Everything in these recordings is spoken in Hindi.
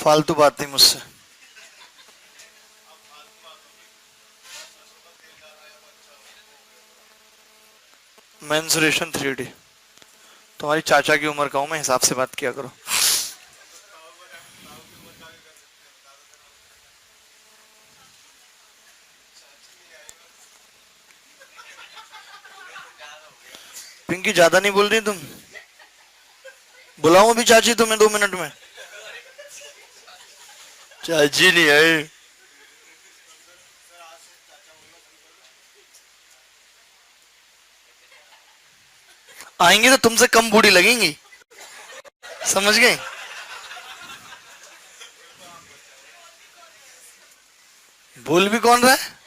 फालतू बात नहीं मुझसे। Mensuration 3D। तुम्हारी चाचा की उम्र का हूं मैं, हिसाब से बात किया करो। पिंकी ज्यादा नहीं बोल रही तुम? बुलाऊं अभी चाची तुम्हें 2 मिनट में? चाची नहीं है। आएंगी तो तुमसे कम बूढ़ी लगेंगी, समझ गए? बोल भी कौन रहा है?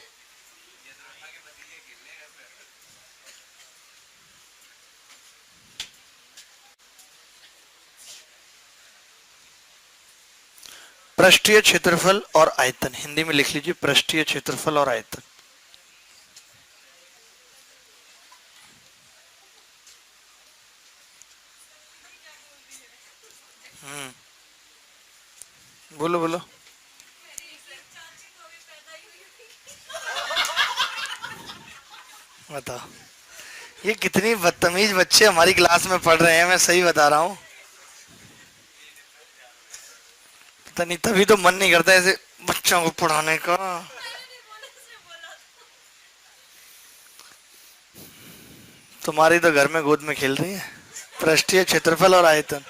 पृष्ठीय क्षेत्रफल और आयतन, हिंदी में लिख लीजिए पृष्ठीय क्षेत्रफल और आयतन। बोलो बोलो। बताओ, ये कितनी बदतमीज बच्चे हमारी क्लास में पढ़ रहे हैं, मैं सही बता रहा हूँ। पता नहीं, तभी तो मन नहीं करता ऐसे बच्चों को पढ़ाने का। तुम्हारी तो घर में गोद में खेल रही है। पृष्ठीय क्षेत्रफल और आयतन।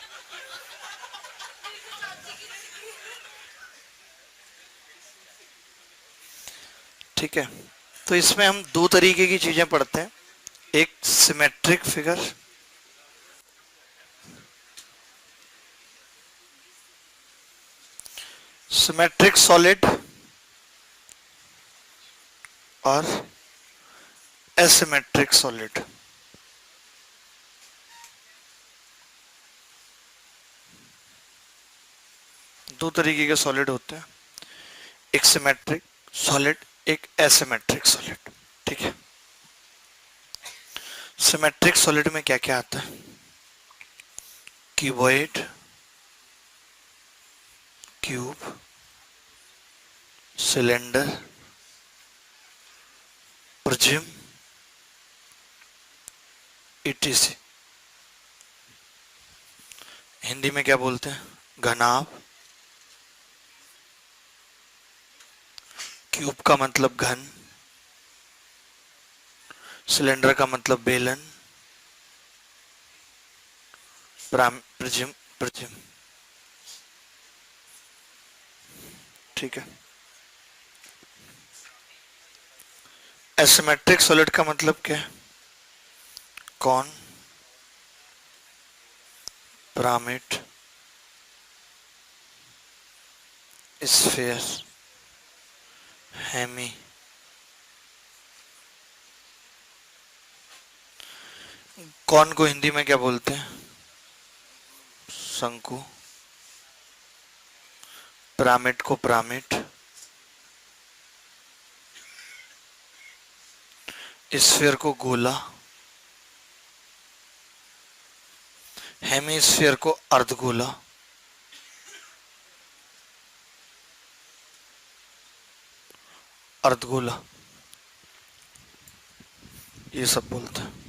ठीक है, तो इसमें हम दो तरीके की चीजें पढ़ते हैं। एक सिमेट्रिक फिगर, सिमेट्रिक सॉलिड और एसिमेट्रिक सॉलिड। दो तरीके के सॉलिड होते हैं, एक सिमेट्रिक सॉलिड, एक एसिमेट्रिक सॉलिड। ठीक है, सिमेट्रिक सॉलिड में क्या क्या आता है? Cuboid, cube, cylinder, prism, etc. Hindi में क्या बोलते हैं? घनाभ। क्यूब का मतलब घन, सिलेंडर का मतलब बेलन, प्रिज्म प्रिज्म। ठीक है, एसिमेट्रिक सॉलिड का मतलब क्या है? कौन, पिरामिड, स्फीयर, हेमी। कौन को हिंदी में क्या बोलते हैं? शंकु। पिरामिड को पिरामिड, स्फीयर को गोला, हेमीस्फीयर को अर्धगोला, अर्धगोला, ये सब बोलते हैं।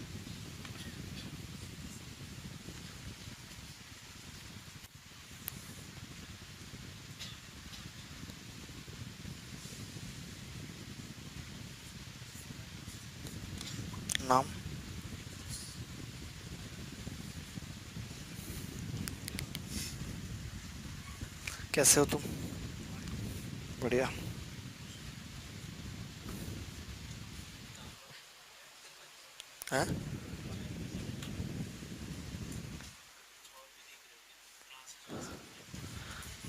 नाम? कैसे हो तुम? बढ़िया। है?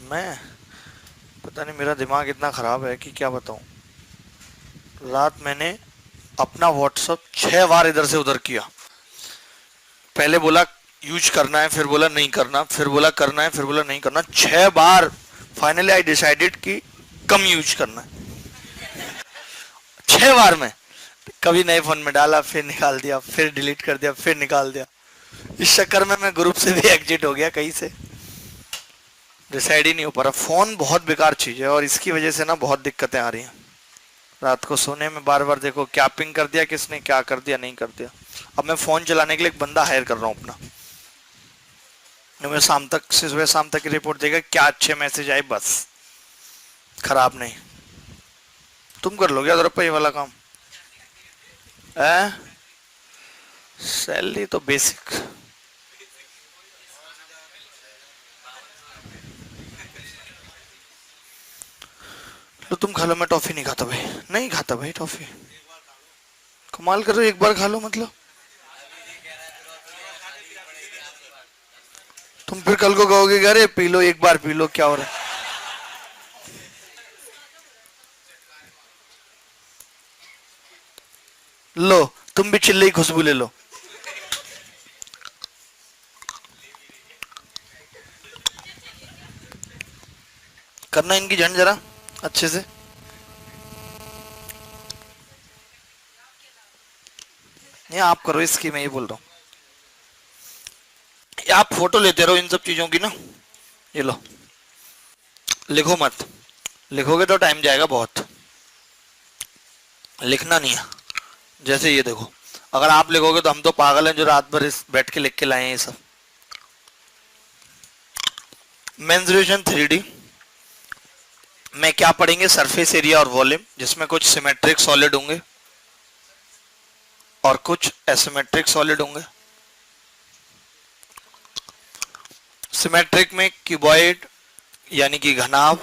मैं पता नहीं, मेरा दिमाग इतना खराब है कि क्या बताऊं। रात मैंने अपना व्हाट्सएप 6 बार इधर से उधर किया। पहले बोला यूज करना है, फिर बोला नहीं करना, फिर बोला करना है, फिर बोला नहीं करना। 6 बार फाइनली आई डिसाइडेड कि कम यूज करना है। 6 बार में कभी नए फोन में डाला, फिर निकाल दिया, फिर डिलीट कर दिया, फिर निकाल दिया। इस चक्कर में मैं ग्रुप से भी एग्जिट हो गया कहीं से। डिसाइड ही नहीं हो पा रहा। फोन बहुत बेकार चीज है और इसकी वजह से ना बहुत दिक्कतें आ रही हैं। रात को सोने में बार बार देखो क्या पिंग कर दिया किसने, क्या कर दिया नहीं कर दिया। अब मैं फोन चलाने के लिए एक बंदा हायर कर रहा हूँ अपना, मैं शाम तक से सुबह शाम तक की रिपोर्ट देगा क्या अच्छे मैसेज आए, बस खराब नहीं। तुम कर लोगे अदरप्पा ये वाला काम है? सैलरी तो बेसिक। तो तुम खा लो, मैं टॉफी नहीं खाता भाई, नहीं खाता भाई टॉफी। कमाल कर रहे हो, एक बार खा लो मतलब। तुम फिर कल को कहोगे अरे पी लो, एक बार पी लो, क्या हो रहा है। लो तुम भी चिल्ले की खुशबू ले लो। करना इनकी झंड जरा अच्छे से। नहीं आप करो इसकी, मैं ये बोल रहा हूँ। आप फोटो लेते रहो इन सब चीजों की ना। ये लो, लिखो मत, लिखोगे तो टाइम जाएगा बहुत, लिखना नहीं है। जैसे ये देखो, अगर आप लिखोगे तो हम तो पागल हैं जो रात भर इस बैठ के लिख के लाए हैं ये सब। मेंसुरेशन 3D में क्या पढ़ेंगे, सरफेस एरिया और वॉल्यूम, जिसमें कुछ सिमेट्रिक सॉलिड होंगे और कुछ एसिमेट्रिक सॉलिड होंगे। सिमेट्रिक में क्यूबॉइड यानी कि घनाभ,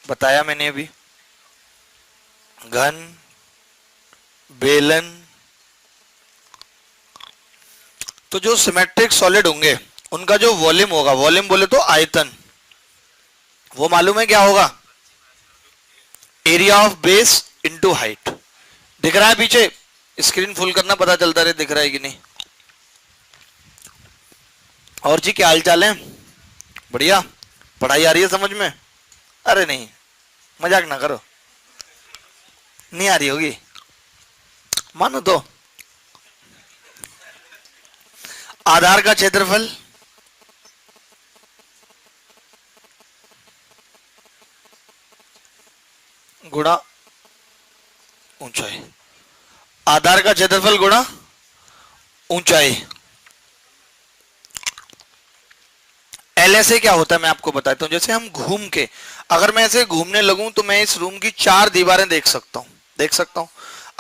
बताया मैंने अभी, घन, बेलन। तो जो सिमेट्रिक सॉलिड होंगे उनका जो वॉल्यूम होगा, वॉल्यूम बोले तो आयतन, वो मालूम है क्या होगा, area of base into height. दिख रहा है पीछे, स्क्रीन फुल करना, पता चलता रहे दिख रहा है कि नहीं। और जी क्या हाल चाल है, बढ़िया, पढ़ाई आ रही है समझ में? अरे नहीं मजाक ना करो, नहीं आ रही होगी मानो तो। आधार का क्षेत्रफल गुणा ऊंचाई, आधार का क्षेत्रफल गुणा ऊंचाई। एल ऐसे क्या होता है मैं आपको बताता हूं। जैसे हम घूम के, अगर मैं ऐसे घूमने लगूं तो मैं इस रूम की 4 दीवारें देख सकता हूं, देख सकता हूं।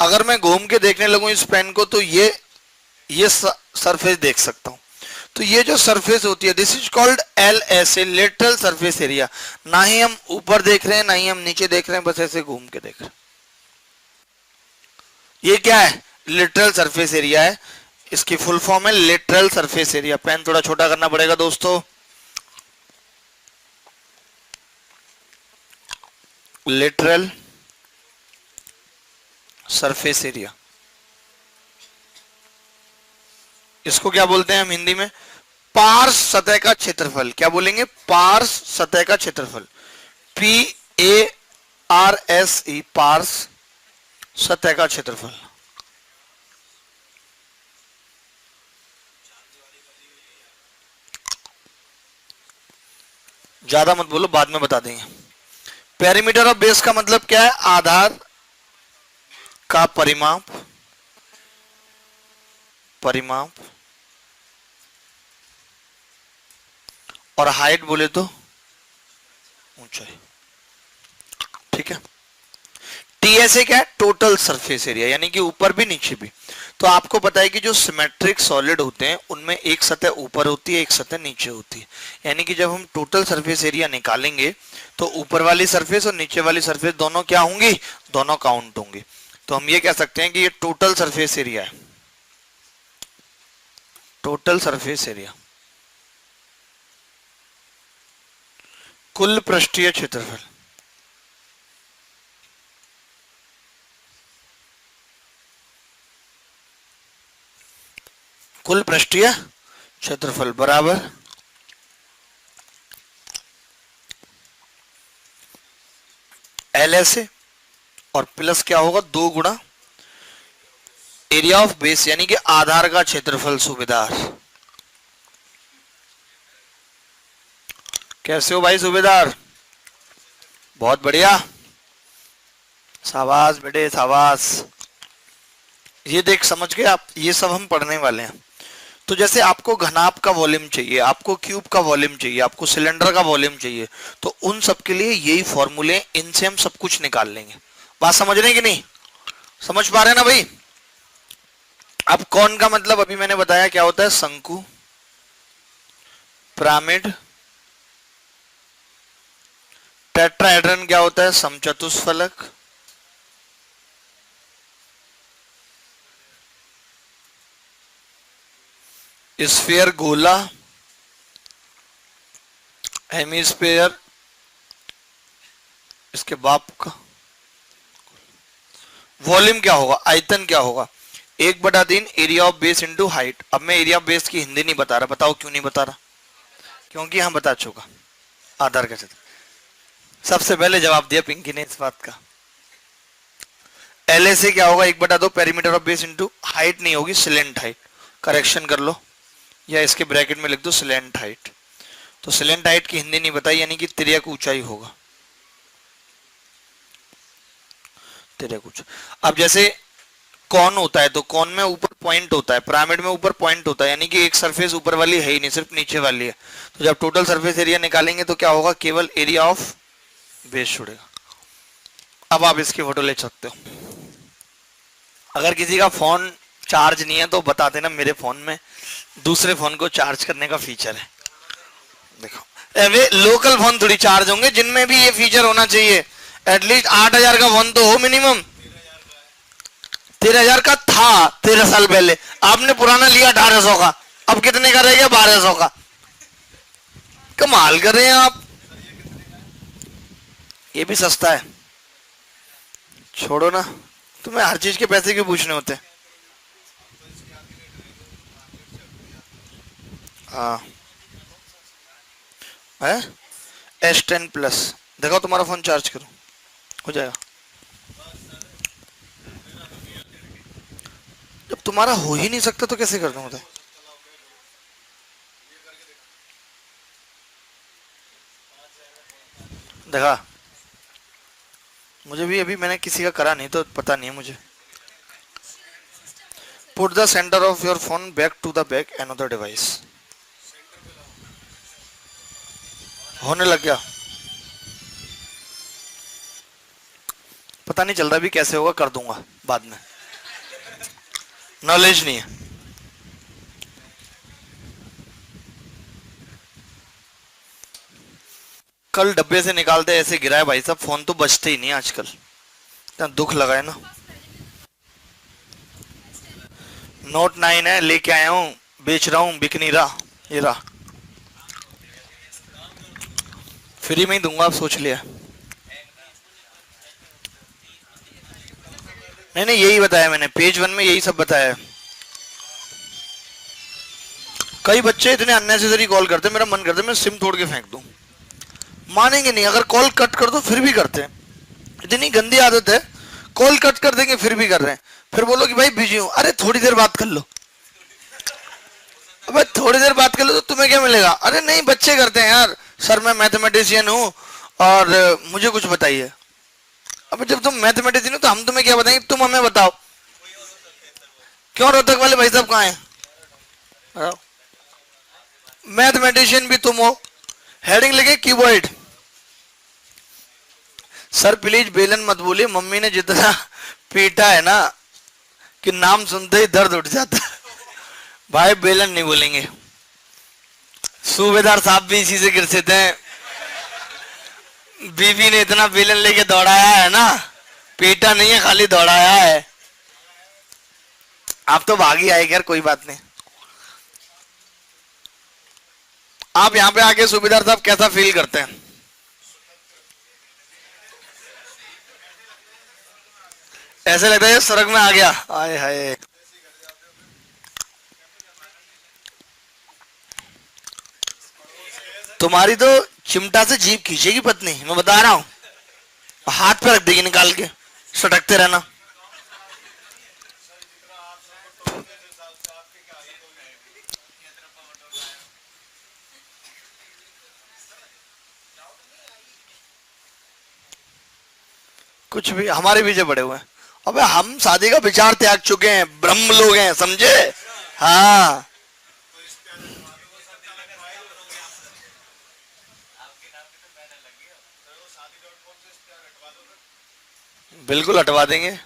अगर मैं घूम के देखने लगूं इस पेन को तो ये सरफेस देख सकता हूं। तो ये जो सरफेस होती है दिस इज कॉल्ड एल ऐसे, लेटरल सरफेस एरिया। ना ही हम ऊपर देख रहे हैं ना ही हम नीचे देख रहे हैं, बस ऐसे घूम के देख रहे हैं। ये क्या है, लेटरल सरफेस एरिया है। इसकी फुल फॉर्म है लेटरल सरफेस एरिया। पेन थोड़ा छोटा करना पड़ेगा दोस्तों। लेटरल सरफेस एरिया, इसको क्या बोलते हैं हम हिंदी में, पार्श्व सतह का क्षेत्रफल। क्या बोलेंगे, पार्श्व सतह का क्षेत्रफल, PARSE, पार्श्व सतह का क्षेत्रफल। ज्यादा मत बोलो, बाद में बता देंगे। पेरीमीटर ऑफ बेस का मतलब क्या है, आधार का परिमाप, परिमाप, और हाइट बोले तो ऊंचाई। ठीक है। टीएसए क्या है, टोटल सरफेस एरिया, यानी कि ऊपर भी नीचे भी। तो आपको पता है कि जो सिमेट्रिक सॉलिड होते हैं उनमें एक सतह ऊपर होती है एक सतह नीचे होती है। यानी कि जब हम टोटल सरफेस एरिया निकालेंगे तो ऊपर वाली सरफेस और नीचे वाली सरफेस दोनों क्या होंगी, दोनों काउंट होंगी। तो हम ये कह सकते हैं कि ये टोटल सरफेस एरिया है, टोटल सरफेस एरिया। कुल पृष्ठीय क्षेत्रफल, कुल पृष्ठीय क्षेत्रफल बराबर एल ऐसे और प्लस क्या होगा, 2 गुणा एरिया ऑफ बेस यानी कि आधार का क्षेत्रफल सुविधार। कैसे हो भाई सूबेदार? बहुत बढ़िया, शाबाश बेटे शाबाश। ये देख, समझ गए आप, ये सब हम पढ़ने वाले हैं। तो जैसे आपको घनाभ का वॉल्यूम चाहिए, आपको क्यूब का वॉल्यूम चाहिए, आपको सिलेंडर का वॉल्यूम चाहिए, तो उन सब के लिए यही फॉर्मूले, इनसे हम सब कुछ निकाल लेंगे। बात समझ रहे हैं कि नहीं? समझ पा रहे हैं ना भाई? अब कौन का मतलब अभी मैंने बताया क्या होता है, शंकु, पिरामिड, टेट्राहेड्रन क्या होता है, समचतुष्फलक, स्फीयर गोला, हेमीस्फीयर इसके बाप का। वॉल्यूम क्या होगा, आयतन क्या होगा, 1/3 area of base into height. अब मैं एरिया ऑफ बेस की हिंदी नहीं बता रहा, बताओ क्यों नहीं बता रहा? क्योंकि हम बता चुका आधार का क्षेत्र। सबसे पहले जवाब दिया पिंकी ने इस बात का। एल से क्या होगा, 1/2 perimeter of base into height नहीं होगी, सिलेंट हाइट। करेक्शन कर लो या इसके ब्रैकेट में लिख दो सिलेंट हाइट। तो सिलेंट हाइट की हिंदी नहीं बताई, यानी कि तिर्यक ऊंचाई होगा, तिर्यक ऊंचाई। अब जैसे कौन होता है, तो कौन में ऊपर पॉइंट होता है, पिरामिड में ऊपर पॉइंट होता है, यानी कि एक सरफेस ऊपर वाली है ही नहीं, सिर्फ नीचे वाली है। तो जब टोटल सरफेस एरिया निकालेंगे तो क्या होगा, केवल एरिया ऑफ बेस छोड़ेगा। अब आप इसकी फोटो ले सकते हो। अगर किसी का फोन चार्ज नहीं है तो बता देना, मेरे फोन में दूसरे फोन को चार्ज करने का फीचर है। देखो वे लोकल फोन थोड़ी चार्ज होंगे, जिनमें भी ये फीचर होना चाहिए। एटलीस्ट 8,000 का फोन तो हो मिनिमम। 13,000 का था 13 साल पहले, आपने पुराना लिया 1,800 का, अब कितने का रह गया, 1,200 का। कमाल कर रहे हैं आप। ये भी सस्ता है, छोड़ो ना, तुम्हें हर चीज के पैसे क्यों पूछने होते? हाँ है S10 Plus। देखो तुम्हारा फोन चार्ज करो, हो जाएगा। जब तुम्हारा हो ही नहीं सकता तो कैसे कर दूंगा? देखा, मुझे भी अभी मैंने किसी का करा नहीं तो पता नहीं है मुझे। Put the centre of your phone back to the back another device. होने लग गया, पता नहीं चल रहा भी कैसे होगा, कर दूंगा बाद में, नॉलेज नहीं है। कल डब्बे से निकालते ऐसे गिरा है भाई साहब, फोन तो बचते ही नहीं आजकल, इतना दुख लगा है ना। Note 9 है, लेके आया हूँ, बेच रहा हूँ, बिक नहीं रहा। ये रहा, फ्री में ही दूंगा, आप सोच लिया। नहीं नहीं, यही बताया मैंने, पेज 1 में यही सब बताया। कई बच्चे इतने अननेसेसरी कॉल करते, मेरा मन करता है मैं सिम तोड़ के फेंक दूं। मानेंगे नहीं, अगर कॉल कट कर दो फिर भी करते हैं। इतनी गंदी आदत है, कॉल कट कर देंगे फिर भी कर रहे हैं। फिर बोलो कि भाई बिजी हूं, अरे थोड़ी देर बात कर लो। अबे थोड़ी देर बात कर लो तो तुम्हें क्या मिलेगा? अरे नहीं, बच्चे करते हैं यार, सर मैं मैथमेटिशियन हूँ और मुझे कुछ बताइए। अब जब तुम मैथमेटिशियन हो तो हम तुम्हें क्या बताएंगे, तुम हमें बताओ। क्यों रोहतक वाले भाई साहब कहाँ हैं? मैथमेटिशियन भी तुम हो, हेडिंग लिखे कीबोर्ड। सर प्लीज बेलन मत बोलिए, मम्मी ने जितना पीटा है ना कि नाम सुनते ही दर्द उठ जाता है। भाई बेलन नहीं बोलेंगे, सूबेदार साहब भी इसी से गिरते हैं। बीवी ने इतना बेलन लेके दौड़ाया है ना, पीटा नहीं है, खाली दौड़ाया है। आप तो भागी आए, खैर कोई बात नहीं। आप यहाँ पे आके सूबेदार साहब कैसा फील करते हैं? ऐसे लगता है स्वर्ग में आ गया, आए हाय। तुम्हारी तो चिमटा से जीभ खींचेगी पत्नी, मैं बता रहा हूं, हाथ पे रख देगी निकाल के, सटकते रहना। कुछ भी, हमारे पीछे पड़े हुए हैं। अबे हम शादी का विचार त्याग चुके हैं, ब्रह्म लोग हैं, समझे? हाँ बिल्कुल हटवा देंगे।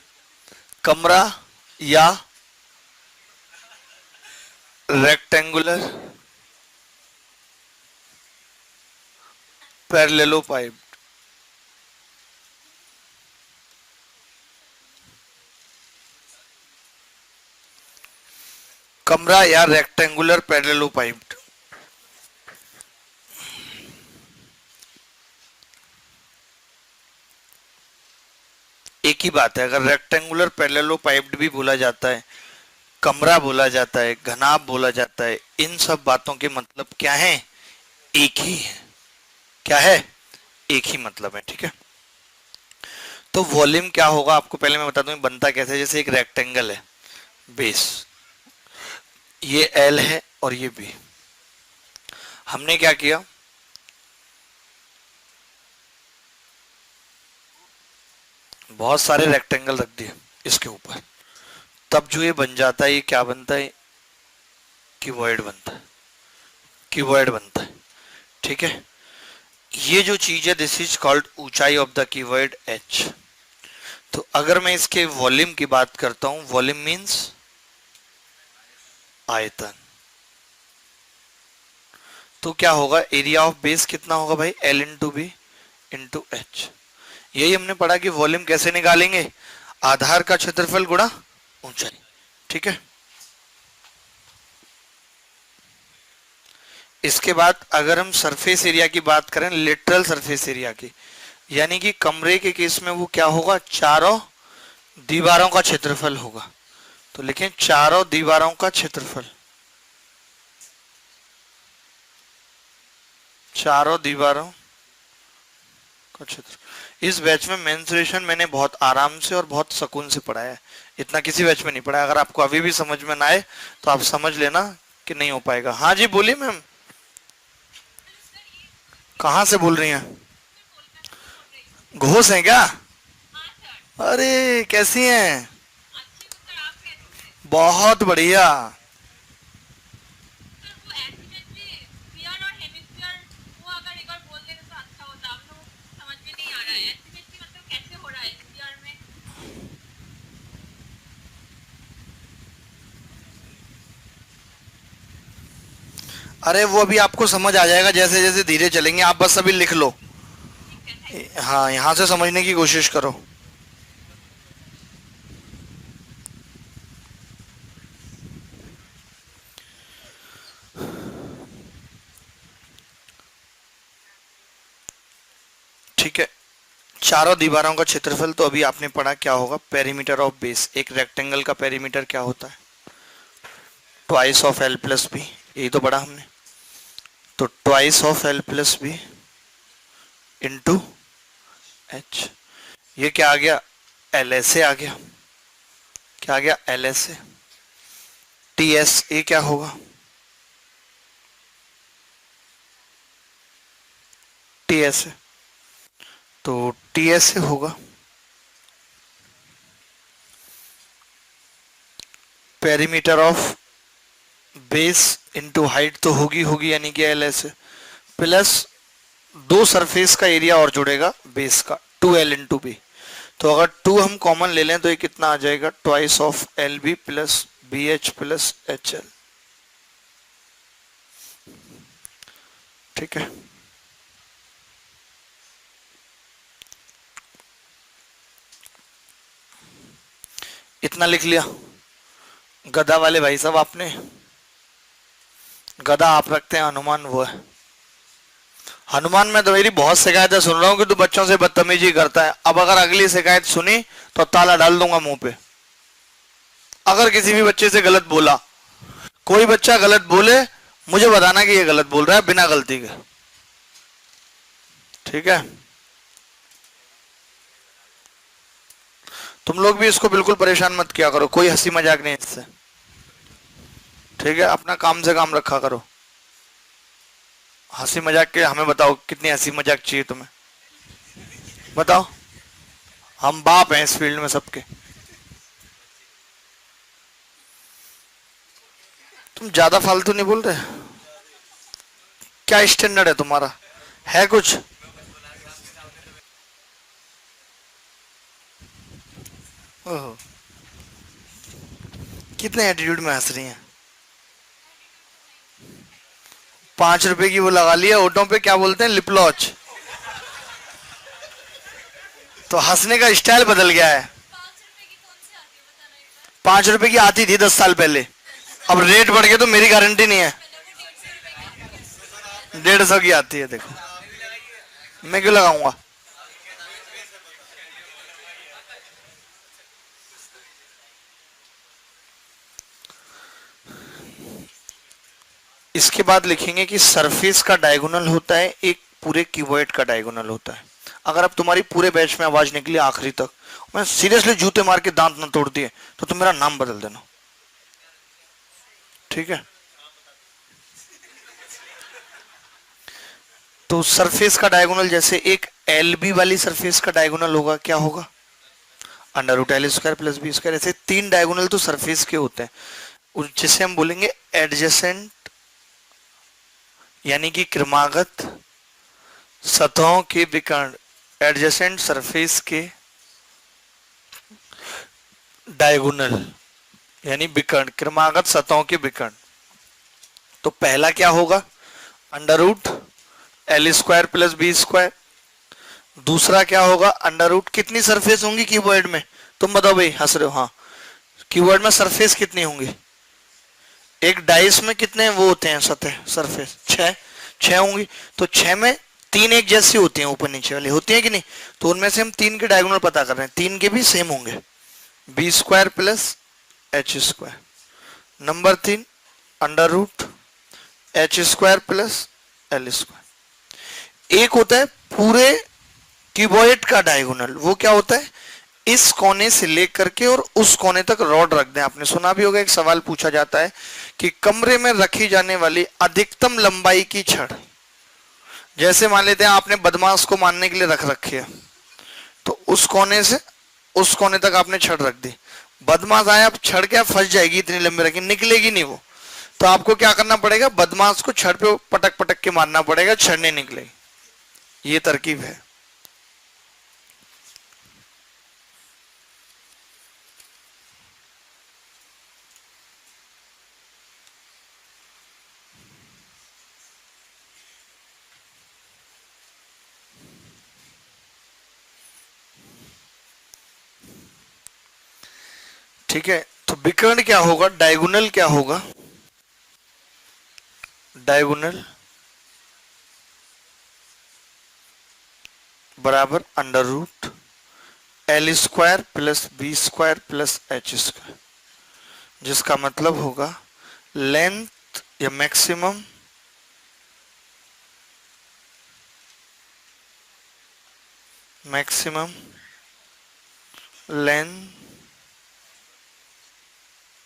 कमरा या रेक्टेंगुलर पैरेललोपाइप। कमरा या रेक्टेंगुलर पैरेललोपाइप। एक ही बात है, अगर रेक्टेंगुलर पैरेललोपाइप्ड भी बोला जाता है, कमरा बोला जाता है, घनाभ बोला जाता है, इन सब बातों के मतलब क्या है? एक ही है। क्या है? एक ही मतलब है। ठीक है, तो वॉल्यूम क्या होगा आपको पहले मैं बता दूं बनता कैसे है। जैसे एक रेक्टेंगल है, बेस, ये एल है और ये बी। हमने क्या किया, बहुत सारे रेक्टेंगल रख दिए इसके ऊपर, तब जो ये बन जाता है, ये क्या बनता है? क्यूबॉइड बनता है। क्यूबॉइड बनता है। ठीक है, ये जो चीज है दिस इज कॉल्ड ऊंचाई ऑफ द क्यूबॉइड एच। तो अगर मैं इसके वॉल्यूम की बात करता हूं, वॉल्यूम मींस आयतन, तो क्या होगा? एरिया ऑफ बेस कितना होगा भाई? L into B into H. यही हमने पढ़ा कि वॉल्यूम कैसे निकालेंगे, आधार का क्षेत्रफल गुणा ऊंचाई। ठीक है, इसके बाद अगर हम सरफेस एरिया की बात करें, लिटरल सरफेस एरिया की, यानी कि कमरे के केस में वो क्या होगा? चारों दीवारों का क्षेत्रफल होगा। तो लिखें चारों दीवारों का क्षेत्रफल, चारों दीवारों का क्षेत्र। इस बैच में मेंसुरेशन मैंने बहुत आराम से और बहुत सुकून से पढ़ाया है, इतना किसी बैच में नहीं पढ़ाया। अगर आपको अभी भी समझ में ना आए तो आप समझ लेना कि नहीं हो पाएगा। हाँ जी बोलिए मैम, कहाँ से बोल रही हैं? घोष हैं क्या? अरे कैसी हैं? बहुत बढ़िया। अरे वो अभी आपको समझ आ जाएगा जैसे जैसे धीरे चलेंगे, आप बस अभी लिख लो। हाँ यहाँ से समझने की कोशिश करो। ठीक है, चारों दीवारों का क्षेत्रफल तो अभी आपने पढ़ा क्या होगा? Perimeter of base. एक रेक्टेंगल का पेरीमीटर क्या होता है? Twice of L plus B, यही तो पढ़ा हमने। तो twice of L plus B into H. ये क्या आ गया? एल एस ए आ गया। क्या आ गया? L S A. T S A क्या होगा? T S A. तो टी एस ए होगा perimeter of base into height, तो होगी होगी यानी कि एल एस ए प्लस दो सरफेस का एरिया और जुड़ेगा बेस का, 2l इंटू बी। तो अगर 2 हम कॉमन ले लें तो ये कितना आ जाएगा? Twice of L B plus B H plus H L. ठीक है, इतना लिख लिया। गधा वाले भाई साहब आपने, गधा आप रखते हैं, हनुमान वो है। हनुमान में तो मेरी बहुत शिकायतें सुन रहा हूँ कि तू बच्चों से बदतमीजी करता है। अब अगर अगली शिकायत सुनी तो ताला डाल दूंगा मुंह पे। अगर किसी भी बच्चे से गलत बोला, कोई बच्चा गलत बोले, मुझे बताना कि ये गलत बोल रहा है बिना गलती के। ठीक है, तुम लोग भी इसको बिल्कुल परेशान मत किया करो, कोई हंसी मजाक नहीं इससे। ठीक है, अपना काम से काम रखा करो। हंसी मजाक के हमें बताओ, कितनी हंसी मजाक चाहिए तुम्हें? बताओ। हम बाप हैं इस फील्ड में सबके। तुम ज्यादा फालतू नहीं बोल रहे? क्या स्टैंडर्ड है तुम्हारा? है कुछ? ओहो, कितने एटीट्यूड में हंस रही हैं? 5 रुपए की वो लगा लिया होठों पे, क्या बोलते हैं, लिपलॉच। तो हंसने का स्टाइल बदल गया है। 5 रुपए की आती थी 10 साल पहले, अब रेट बढ़ गया तो मेरी गारंटी नहीं है। 150 की आती है, देखो। मैं क्यों लगाऊंगा? इसके बाद लिखेंगे कि सरफेस का डायगोनल होता है एक पूरे क्यूबॉइड का डायगोनल होता है। अगर अब तुम्हारी पूरे बैच में आवाज निकली आखिरी तक, मैं सीरियसली जूते मार के दांत न तोड़ दिए, तो तुम मेरा नाम बदल देना, ठीक है? तो सरफेस का डायगोनल जैसे एक एल बी वाली सरफेस का डायगोनल होगा, क्या होगा? Under root L square plus B square. ऐसे 3 डायगोनल तो सरफेस के होते हैं, जिसे हम बोलेंगे एडजेसेंट, यानी कि क्रमागत सतहों के विकर्ण। एडजेसेंट सरफेस के डायगोनल यानी विकर्ण, क्रमागत सतहों के विकर्ण। तो पहला क्या होगा? Under root L square plus B square. दूसरा क्या होगा? अंडर रूट, कितनी सरफेस होंगी क्यूबॉइड में? तुम बताओ भाई, हंस रहे हो? हाँ, क्यूबॉइड में सरफेस कितनी होंगी? एक डाइस में कितने वो होते हैं सतह, सरफेस? 6। 6 होंगी। तो 6 में 3 एक जैसी होती हैं, ऊपर नीचे वाली होती है कि नहीं? तो उनमें से हम 3 के डायगोनल पता कर रहे हैं, 3 के भी सेम होंगे, B square plus H square. Number 3, under root H square plus L square. एक होता है पूरे क्यूबॉइड का डायगोनल, वो क्या होता है? इस कोने से लेकर के और उस कोने तक रॉड रख दें। आपने सुना भी होगा, एक सवाल पूछा जाता है कि कमरे में रखी जाने वाली अधिकतम लंबाई की छड़, जैसे मान लेते हैं आपने बदमाश को मारने के लिए रख रखी है, तो उस कोने से उस कोने तक आपने छड़ रख दी। बदमाश आया, अब छड़ क्या फंस जाएगी, इतनी लंबी रखी, निकलेगी नहीं वो। तो आपको क्या करना पड़ेगा? बदमाश को छड़ पे पटक पटक के मारना पड़ेगा, छड़ नहीं निकलेगी। ये तरकीब है। ठीक है, तो विकर्ण क्या होगा? डायगोनल क्या होगा? डायगोनल बराबर under root L square plus B square plus H square, जिसका मतलब होगा लेंथ या maximum length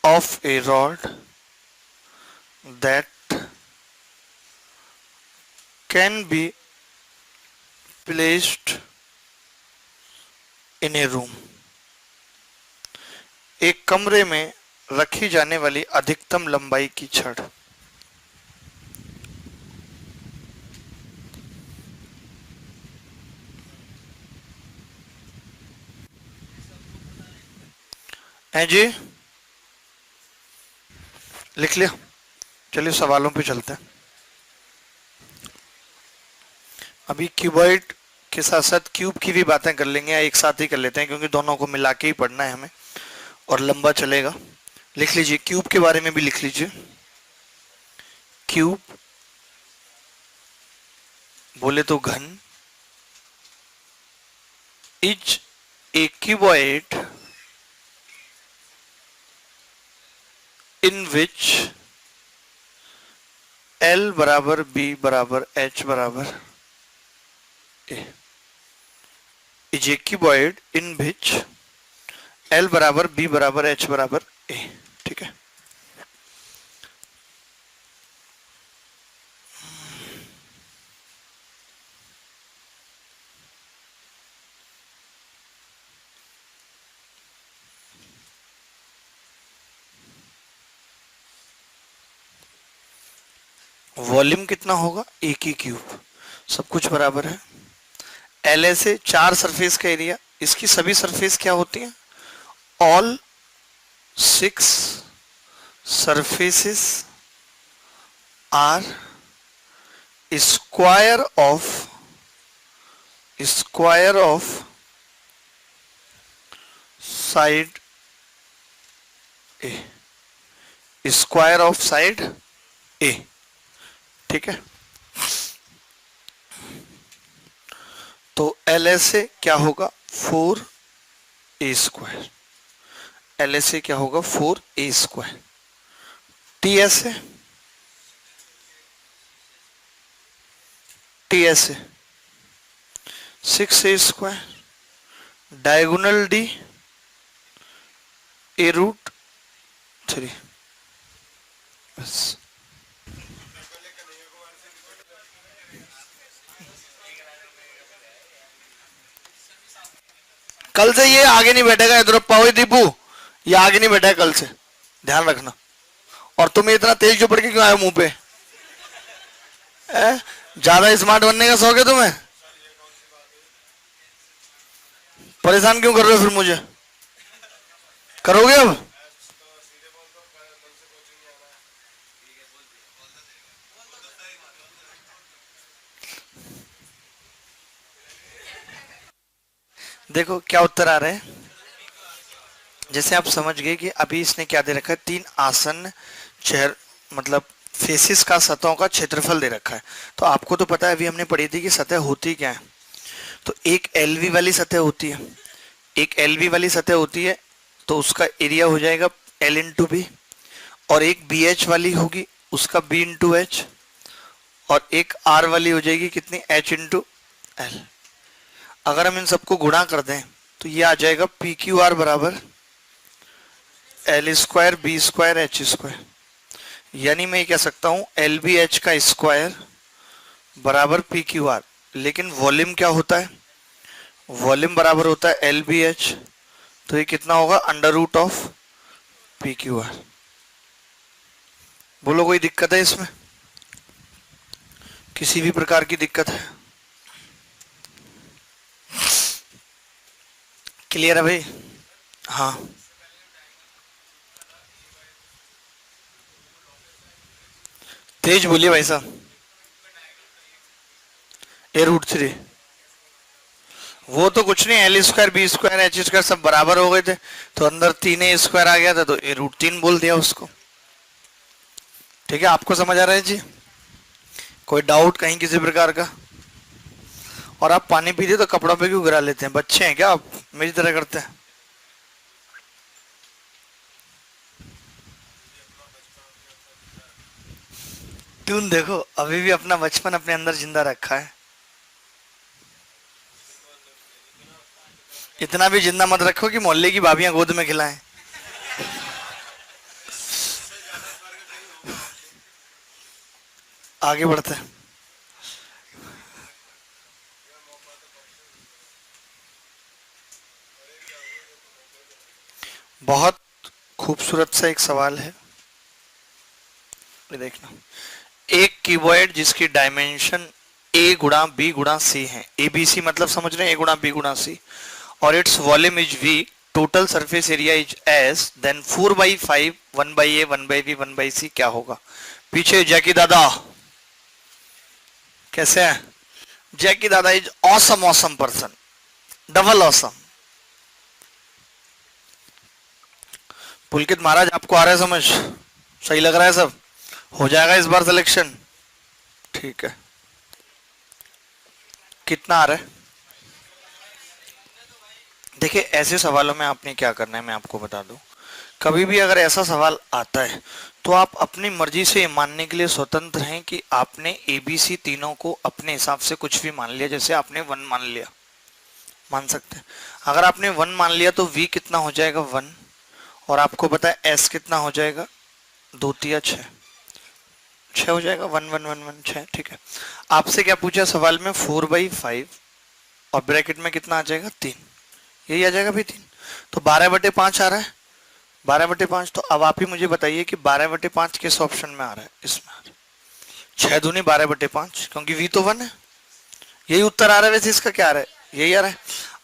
of a rod that can be placed in a room। एक कमरे में रखी जाने वाली अधिकतम लंबाई की छड़। है जी, लिख लिया? चलिए सवालों पे चलते हैं। अभी क्यूबॉइड के साथ साथ क्यूब की भी बातें कर लेंगे, या एक साथ ही कर लेते हैं, क्योंकि दोनों को मिला के ही पढ़ना है हमें और लंबा चलेगा। लिख लीजिए, क्यूब के बारे में भी लिख लीजिए। क्यूब बोले तो घन, is a cuboid in which L बराबर B बराबर H बराबर A। Is a cuboid in which L बराबर B बराबर H बराबर A। ठीक है, वॉल्यूम कितना होगा, ए की क्यूब, सब कुछ बराबर है। एल ए से 4 सरफेस का एरिया, इसकी सभी सरफेस क्या होती हैं, all 6 surfaces are square of side a, square of side a, ठीक है। तो एल एस से क्या होगा 4a², एल एस से क्या होगा 4a², टी एस से 6a², डायगोनल डी a√3, बस। कल से ये आगे नहीं बैठेगा, इधर पाओ दीपू, ये आगे नहीं बैठा है कल से, ध्यान रखना। और तुम इतना तेज जो पड़ के क्यों आए मुंह पे, ज्यादा स्मार्ट बनने का शौक है तुम्हें, परेशान क्यों कर रहे हो फिर मुझे, करोगे अब। देखो क्या उत्तर आ रहे हैं, जैसे आप समझ गए कि अभी इसने क्या दे रखा है, 3 आसन चेहर मतलब फेसिस का सतहों का क्षेत्रफल दे रखा है। तो आपको तो पता है, अभी हमने पढ़ी थी कि सतह होती क्या है। तो एक एलवी वाली सतह होती है, एक एलवी वाली सतह होती है तो उसका एरिया हो जाएगा एल इंटू बी, और एक बी एच वाली होगी उसका बी इंटू एच, और एक आर वाली हो जाएगी कितनी, एच इंटू एल। अगर हम इन सबको गुणा कर दें तो ये आ जाएगा पी क्यू आर बराबर L² B² H², यानी मैं कह सकता हूं LBH का स्क्वायर बराबर PQR। लेकिन वॉल्यूम क्या होता है, वॉल्यूम बराबर होता है LBH, तो ये कितना होगा √ऑफ PQR। बोलो कोई दिक्कत है इसमें, किसी भी प्रकार की दिक्कत है, क्लियर है भाई। हाँ तेज बोलिए भाई साहब। a√3, वो तो कुछ नहीं, L² B² H² सब बराबर हो गए थे, तो अंदर 3a² आ गया था तो a√3 बोल दिया उसको। ठीक है, आपको समझ आ रहा है जी, कोई डाउट कहीं किसी प्रकार का। और आप पानी पीते तो कपड़ों पे क्यों गिरा लेते हैं, बच्चे हैं क्या आप, मेरी तरह करते हैं। ट्यून देखो, अभी भी अपना बचपन अपने अंदर जिंदा रखा है। इतना भी जिंदा मत रखो कि मोहल्ले की भाभियां गोद में खिलाएं। आगे बढ़ते हैं। बहुत खूबसूरत सा एक सवाल है, ये देखना। एक क्यूबॉइड जिसकी डायमेंशन a गुणा b गुणा c है, ABC मतलब समझ रहे हैं, a गुणा b गुणा c, और its volume is v, total surface area is s, then 4/5 1/a 1/b 1/c क्या होगा। पीछे जैकी दादा कैसे है, Jackie Dada is awesome awesome person, double awesome. Pulkit Maharaj आपको आ रहा है समझ, सही लग रहा है सब, हो जाएगा इस बार सिलेक्शन, ठीक है। कितना आ रहा है, देखिए ऐसे सवालों में आपने क्या करना है मैं आपको बता दूं। कभी भी अगर ऐसा सवाल आता है तो आप अपनी मर्जी से मानने के लिए स्वतंत्र हैं कि आपने ABC तीनों को अपने हिसाब से कुछ भी मान लिया, जैसे आपने 1 मान लिया, मान सकते हैं। अगर आपने 1 मान लिया तो V कितना हो जाएगा 1, और आपको पता है S कितना हो जाएगा 2 3 6 हो जाएगा, 1 1 1 1 6, ठीक है। आपसे क्या पूछा सवाल में 4/5 और ब्रैकेट में कितना आ जाएगा 3, यही आ जाएगा भाई 3, तो 12/5 आ रहा है, 12/5। तो अब आप ही मुझे बताइए कि 12/5 किस ऑप्शन में आ रहा है, इसमें आ रहा है। 6 दूनी 12/5, क्योंकि v तो 1 है। यही उत्तर आ रहा है। वैसे इसका क्या आ रहा है, यही आ रहा है।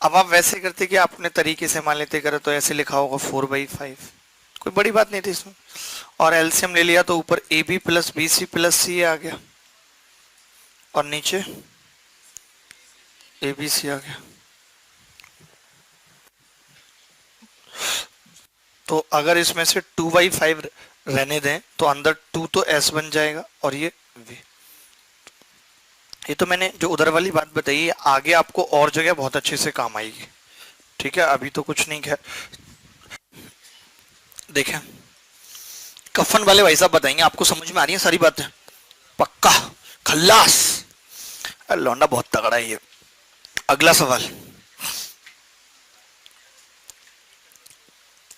अब आप वैसे करते कि आपने तरीके से मान लेते करे तो ऐसे लिखा होगा 4/5, कोई बड़ी बात नहीं थी इसमें। और एलसीएम ले लिया तो ऊपर a b plus b c plus c आ गया और नीचे ए बी सी आ गया। तो अगर इसमें से 2/5 रहने दें तो अंदर 2 तो एस बन जाएगा और ये वी। ये तो मैंने जो उधर वाली बात बताई है, आगे आपको और जगह बहुत अच्छे से काम आएगी। ठीक है, अभी तो कुछ नहीं है। देखें, कफन वाले भाई साहब बताएंगे, आपको समझ में आ रही है सारी बातें? पक्का खल्लास। लौंडा बहुत तगड़ा है ये। अगला सवाल।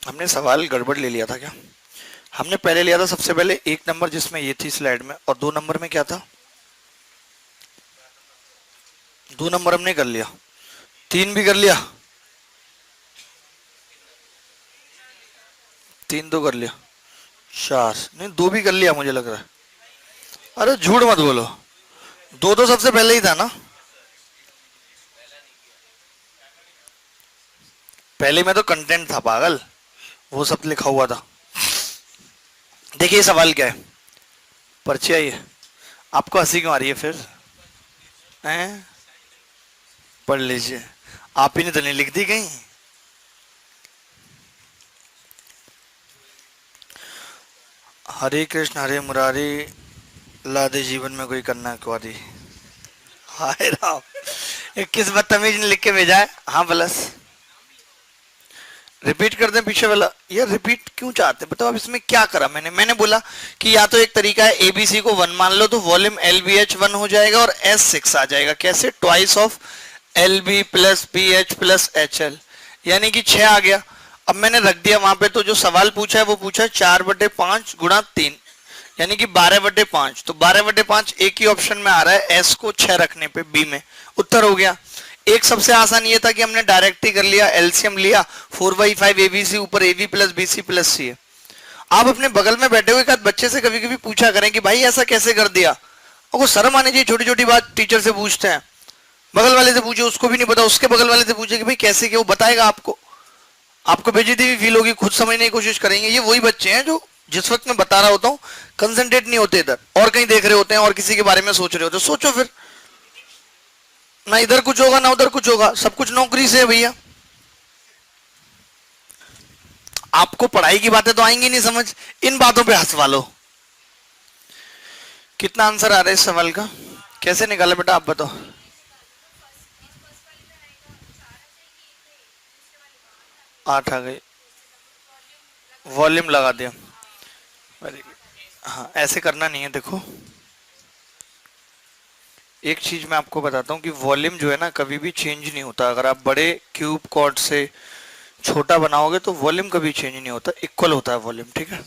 हमने सवाल गड़बड़ ले लिया था क्या? हमने पहले लिया था सबसे पहले 1 नंबर जिसमें ये थी स्लाइड में, और 2 नंबर में क्या था? 2 नंबर हमने कर लिया, 3 भी कर लिया, 3 तो कर लिया, 4 नहीं 2 भी कर लिया मुझे लग रहा है। अरे झूठ मत बोलो, 2 तो सबसे पहले ही था ना। पहले में तो कंटेंट था पागल, वो सब लिखा हुआ था। देखिए सवाल क्या है, पर्ची आई है। आपको हंसी क्यों आ रही है फिर? हैं? पढ़ लीजिए, आप ही ने तो नहीं लिख दी कहीं। हरे कृष्ण हरे मुरारी, लादे जीवन में कोई करना कुआरी। हाय राम, ये किस बदतमीज ने लिख के भेजा है? हाँ प्लस रिपीट कर दें पीछे वाला। यार रिपीट क्यों चाहते हैं बताओ? अब इसमें क्या करा मैंने बोला कि या तो एक तरीका है एबीसी को 1 मान लो तो वॉल्यूम एल बी एच 1 हो जाएगा और एस 6 आ जाएगा। कैसे? Twice of L B plus B H plus H L, यानी कि 6 आ गया। अब मैंने रख दिया वहां पे, तो जो सवाल पूछा है वो पूछा है 4/5 गुणा 3, यानी कि 12/5। तो 12/5 एक ही ऑप्शन में आ रहा है, एस को 6 रखने पे बी में उत्तर हो गया। एक सबसे आसान ये था कि हमने डायरेक्ट ही कर लिया, एलसीएम लिया, 4/5 एबीसी ऊपर एबी प्लस बीसी प्लस सी है। आप अपने बगल में बैठे हुए एक बच्चे से कभी कभी पूछा करें कि भाई ऐसा कैसे कर दिया, और शर्म आनी चाहिए, छोटी छोटी बात टीचर से पूछते हैं। बगल वाले से पूछे, उसको भी नहीं पता, उसके बगल वाले से पूछे कि भाई कैसे क्या, वो बताएगा आपको। आपको बेइज्जती भी फील होगी, खुद समझने की कोशिश करेंगे। ये वही बच्चे हैं जो जिस वक्त मैं बता रहा होता हूँ कंसंट्रेट नहीं होते इधर, और कहीं देख रहे होते हैं और किसी के बारे में सोच रहे होते हैं। सोचो फिर, ना इधर कुछ होगा ना उधर कुछ होगा, सब कुछ नौकरी से है भैया। आपको पढ़ाई की बातें तो आएंगी नहीं समझ, इन बातों पे हंसवा लो। कितना आंसर आ रहा है इस सवाल का? कैसे निकाला बेटा आप बताओ? आठ आ गई, वॉल्यूम लगा दिया। Very good. हाँ ऐसे करना नहीं है। देखो एक चीज मैं आपको बताता हूँ कि वॉल्यूम जो है ना कभी भी चेंज नहीं होता। अगर आप बड़े क्यूब कॉर्ड से छोटा बनाओगे तो वॉल्यूम कभी चेंज नहीं होता, इक्वल होता है वॉल्यूम। ठीक है,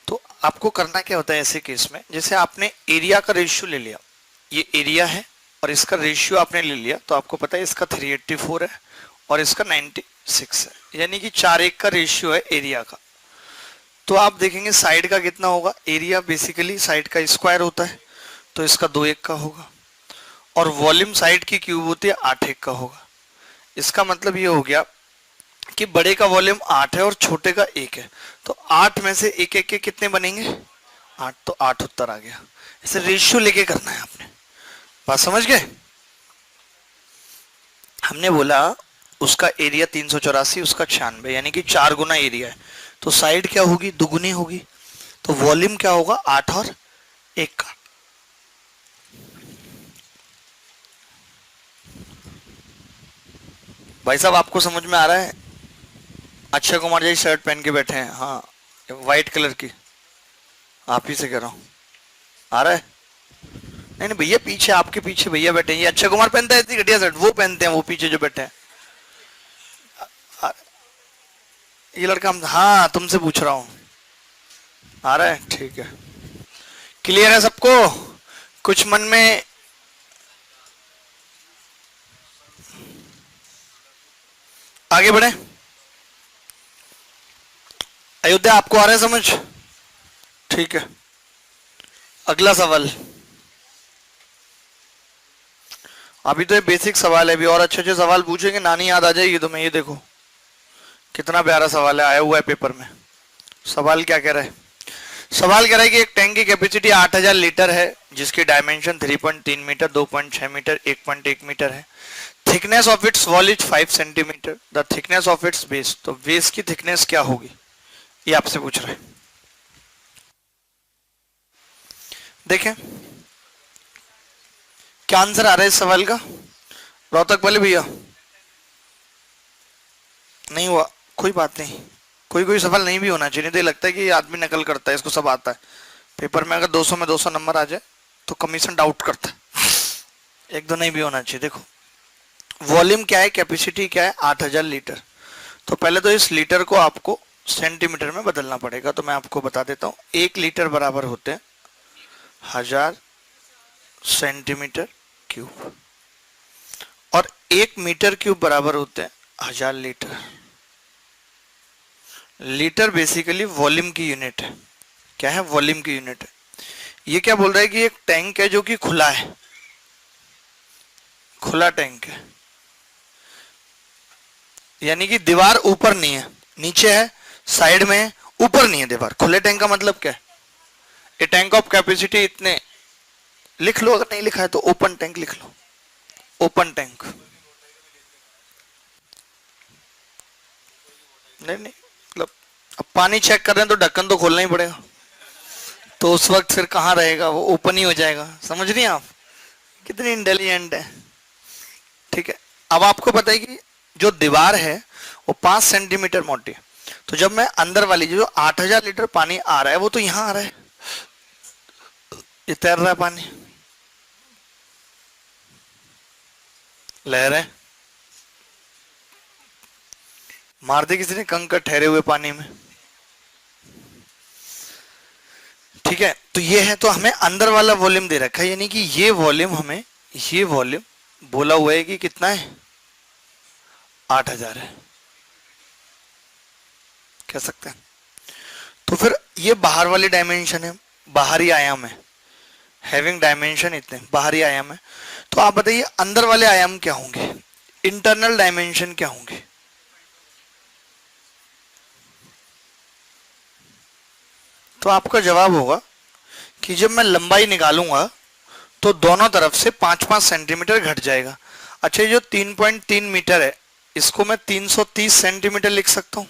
तो आपको करना क्या होता है ऐसे केस में, जैसे आपने एरिया का रेशियो ले लिया, ये एरिया है और इसका रेशियो आपने ले लिया, तो आपको पता है इसका 384 है और इसका 96 है, यानी कि 4:1 का रेशियो है एरिया का। तो आप देखेंगे साइड का कितना होगा, एरिया बेसिकली साइड का स्क्वायर होता है, तो इसका 2:1 का होगा, और वॉल्यूम साइड की क्यूब होती है 8:1 का होगा। इसका मतलब ये हो गया कि बड़े का वॉल्यूम 8 है और छोटे का 1 है, तो 8 में से 1 1 के कितने बनेंगे? 8, तो 8 उत्तर आ गया। ऐसे रेशियो लेके करना है आपने, बात समझ गए? हमने बोला उसका एरिया 384, उसका 96, यानी कि 4 गुना एरिया है, तो साइड क्या होगी? दुगुनी होगी, तो वॉल्यूम क्या होगा? 8 और 1 का। भाई साहब आपको समझ में आ रहा है? अक्षय कुमार जी शर्ट पहन के बैठे हैं, हाँ व्हाइट कलर की, आप ही से कह रहा हूँ, आ रहा है? नहीं नहीं भैया, पीछे आपके पीछे भैया बैठे हैं, ये अक्षय कुमार पहनता है इतनी घटिया शर्ट, वो पहनते हैं वो पीछे जो बैठे हैं। ये लड़का हम, हाँ तुमसे पूछ रहा हूँ, आ रहा है? ठीक है, क्लियर है सबको? कुछ मन में आगे बढ़े? अयोध्या आपको आ रहा है समझ? ठीक है, अगला सवाल, अभी तो ये बेसिक सवाल है, अभी और अच्छे अच्छे सवाल पूछेंगे, नानी याद आ जाएगी तुम्हें। ये देखो कितना प्यारा सवाल है, आया हुआ है पेपर में। सवाल क्या कह रहा है? सवाल कह रहा है कि एक टैंक की कैपेसिटी 8000 लीटर है, जिसकी डायमेंशन 3.3 मीटर, 2.6 मीटर, 1.1 मीटर है। Thickness of its wall is 5 centimetre, the thickness of its base. तो बेस की थिकनेस क्या होगी, ये आपसे पूछ रहा है। देखें क्या आंसर आ रहा है इस सवाल का। रोहतक वाले भैया, नहीं हुआ, कोई बात नहीं, कोई कोई सवाल नहीं भी होना चाहिए, तो लगता है कि ये आदमी नकल करता है, इसको सब आता है। पेपर में अगर 200 में 200 नंबर आ जाए तो कमीशन डाउट करता है। एक दो नहीं भी होना चाहिए। देखो वॉल्यूम क्या है, कैपेसिटी क्या है, 8000 लीटर। तो पहले तो इस लीटर को आपको सेंटीमीटर में बदलना पड़ेगा, तो मैं आपको बता देता हूँ। 1 लीटर बराबर होते हैं 1000 सेंटीमीटर क्यूब, और 1 मीटर क्यूब बराबर होते हैं 1000 लीटर। लीटर बेसिकली वॉल्यूम की यूनिट है। क्या है? वॉल्यूम की यूनिट है। ये क्या बोल रहा है कि एक टैंक है जो कि खुला है, खुला टैंक है, यानी कि दीवार ऊपर नहीं है, नीचे है, साइड में है, ऊपर नहीं है दीवार। खुले टैंक का मतलब क्या है? ए टैंक ऑफ कैपेसिटी इतने लिख लो, अगर नहीं लिखा है तो ओपन टैंक लिख लो, ओपन टैंक। नहीं नहीं, मतलब अब पानी चेक कर रहे हैं तो ढक्कन तो खोलना ही पड़ेगा, तो उस वक्त फिर कहाँ रहेगा, वो ओपन ही हो जाएगा। समझ रही हैं आप कितनी इंटेलिजेंट है? ठीक है, अब आपको पता है कि जो दीवार है वो 5 सेंटीमीटर मोटी है, तो जब मैं अंदर वाली जो 8000 लीटर पानी आ रहा है वो तो यहां आ रहा है, ये तैर रहा है पानी, लहर है, मार दे किसी ने कंकड़ ठहरे हुए पानी में। ठीक है, तो ये है, तो हमें अंदर वाला वॉल्यूम दे रखा है, यानी कि ये वॉल्यूम हमें, ये वॉल्यूम बोला हुआ है कि कितना है, 8000 है, कह सकते हैं। तो फिर ये बाहर वाली डायमेंशन है, बाहरी आयाम है, हैविंग डायमेंशन इतने बाहरी आयाम है। तो आप बताइए अंदर वाले आयाम क्या होंगे, इंटरनल डायमेंशन क्या होंगे? तो आपका जवाब होगा कि जब मैं लंबाई निकालूंगा तो दोनों तरफ से 5-5 सेंटीमीटर घट जाएगा। अच्छा, ये जो 3.3 मीटर है इसको मैं 330 सेंटीमीटर लिख सकता हूं,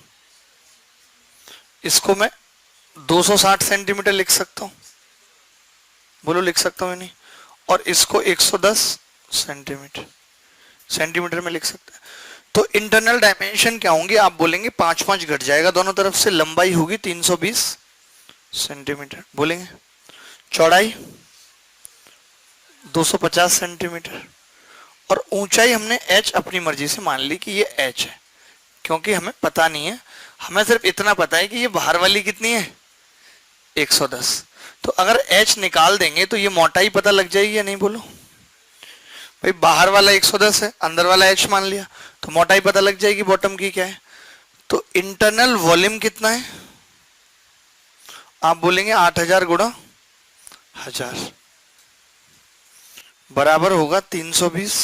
इसको मैं 260 सेंटीमीटर लिख सकता हूं, बोलो लिख सकता हूं या नहीं? और इसको 110 सेंटीमीटर सेंटीमीटर में लिख सकते हैं। तो इंटरनल डायमेंशन क्या होंगे? आप बोलेंगे 5-5 घट जाएगा दोनों तरफ से, लंबाई होगी 320 सेंटीमीटर बोलेंगे, चौड़ाई 250 सेंटीमीटर, और ऊंचाई हमने h अपनी मर्जी से मान ली कि ये h है, क्योंकि हमें पता नहीं है, हमें सिर्फ इतना पता है कि ये बाहर वाली कितनी है, 110। तो अगर h निकाल देंगे तो ये मोटाई पता लग जाएगी या नहीं, बोलो भाई? बाहर वाला 110 है, अंदर वाला h मान लिया, तो मोटाई पता लग जाएगी बॉटम की क्या है। तो इंटरनल वॉल्यूम कितना है? आप बोलेंगे 8000 गुणा 1000 बराबर होगा 320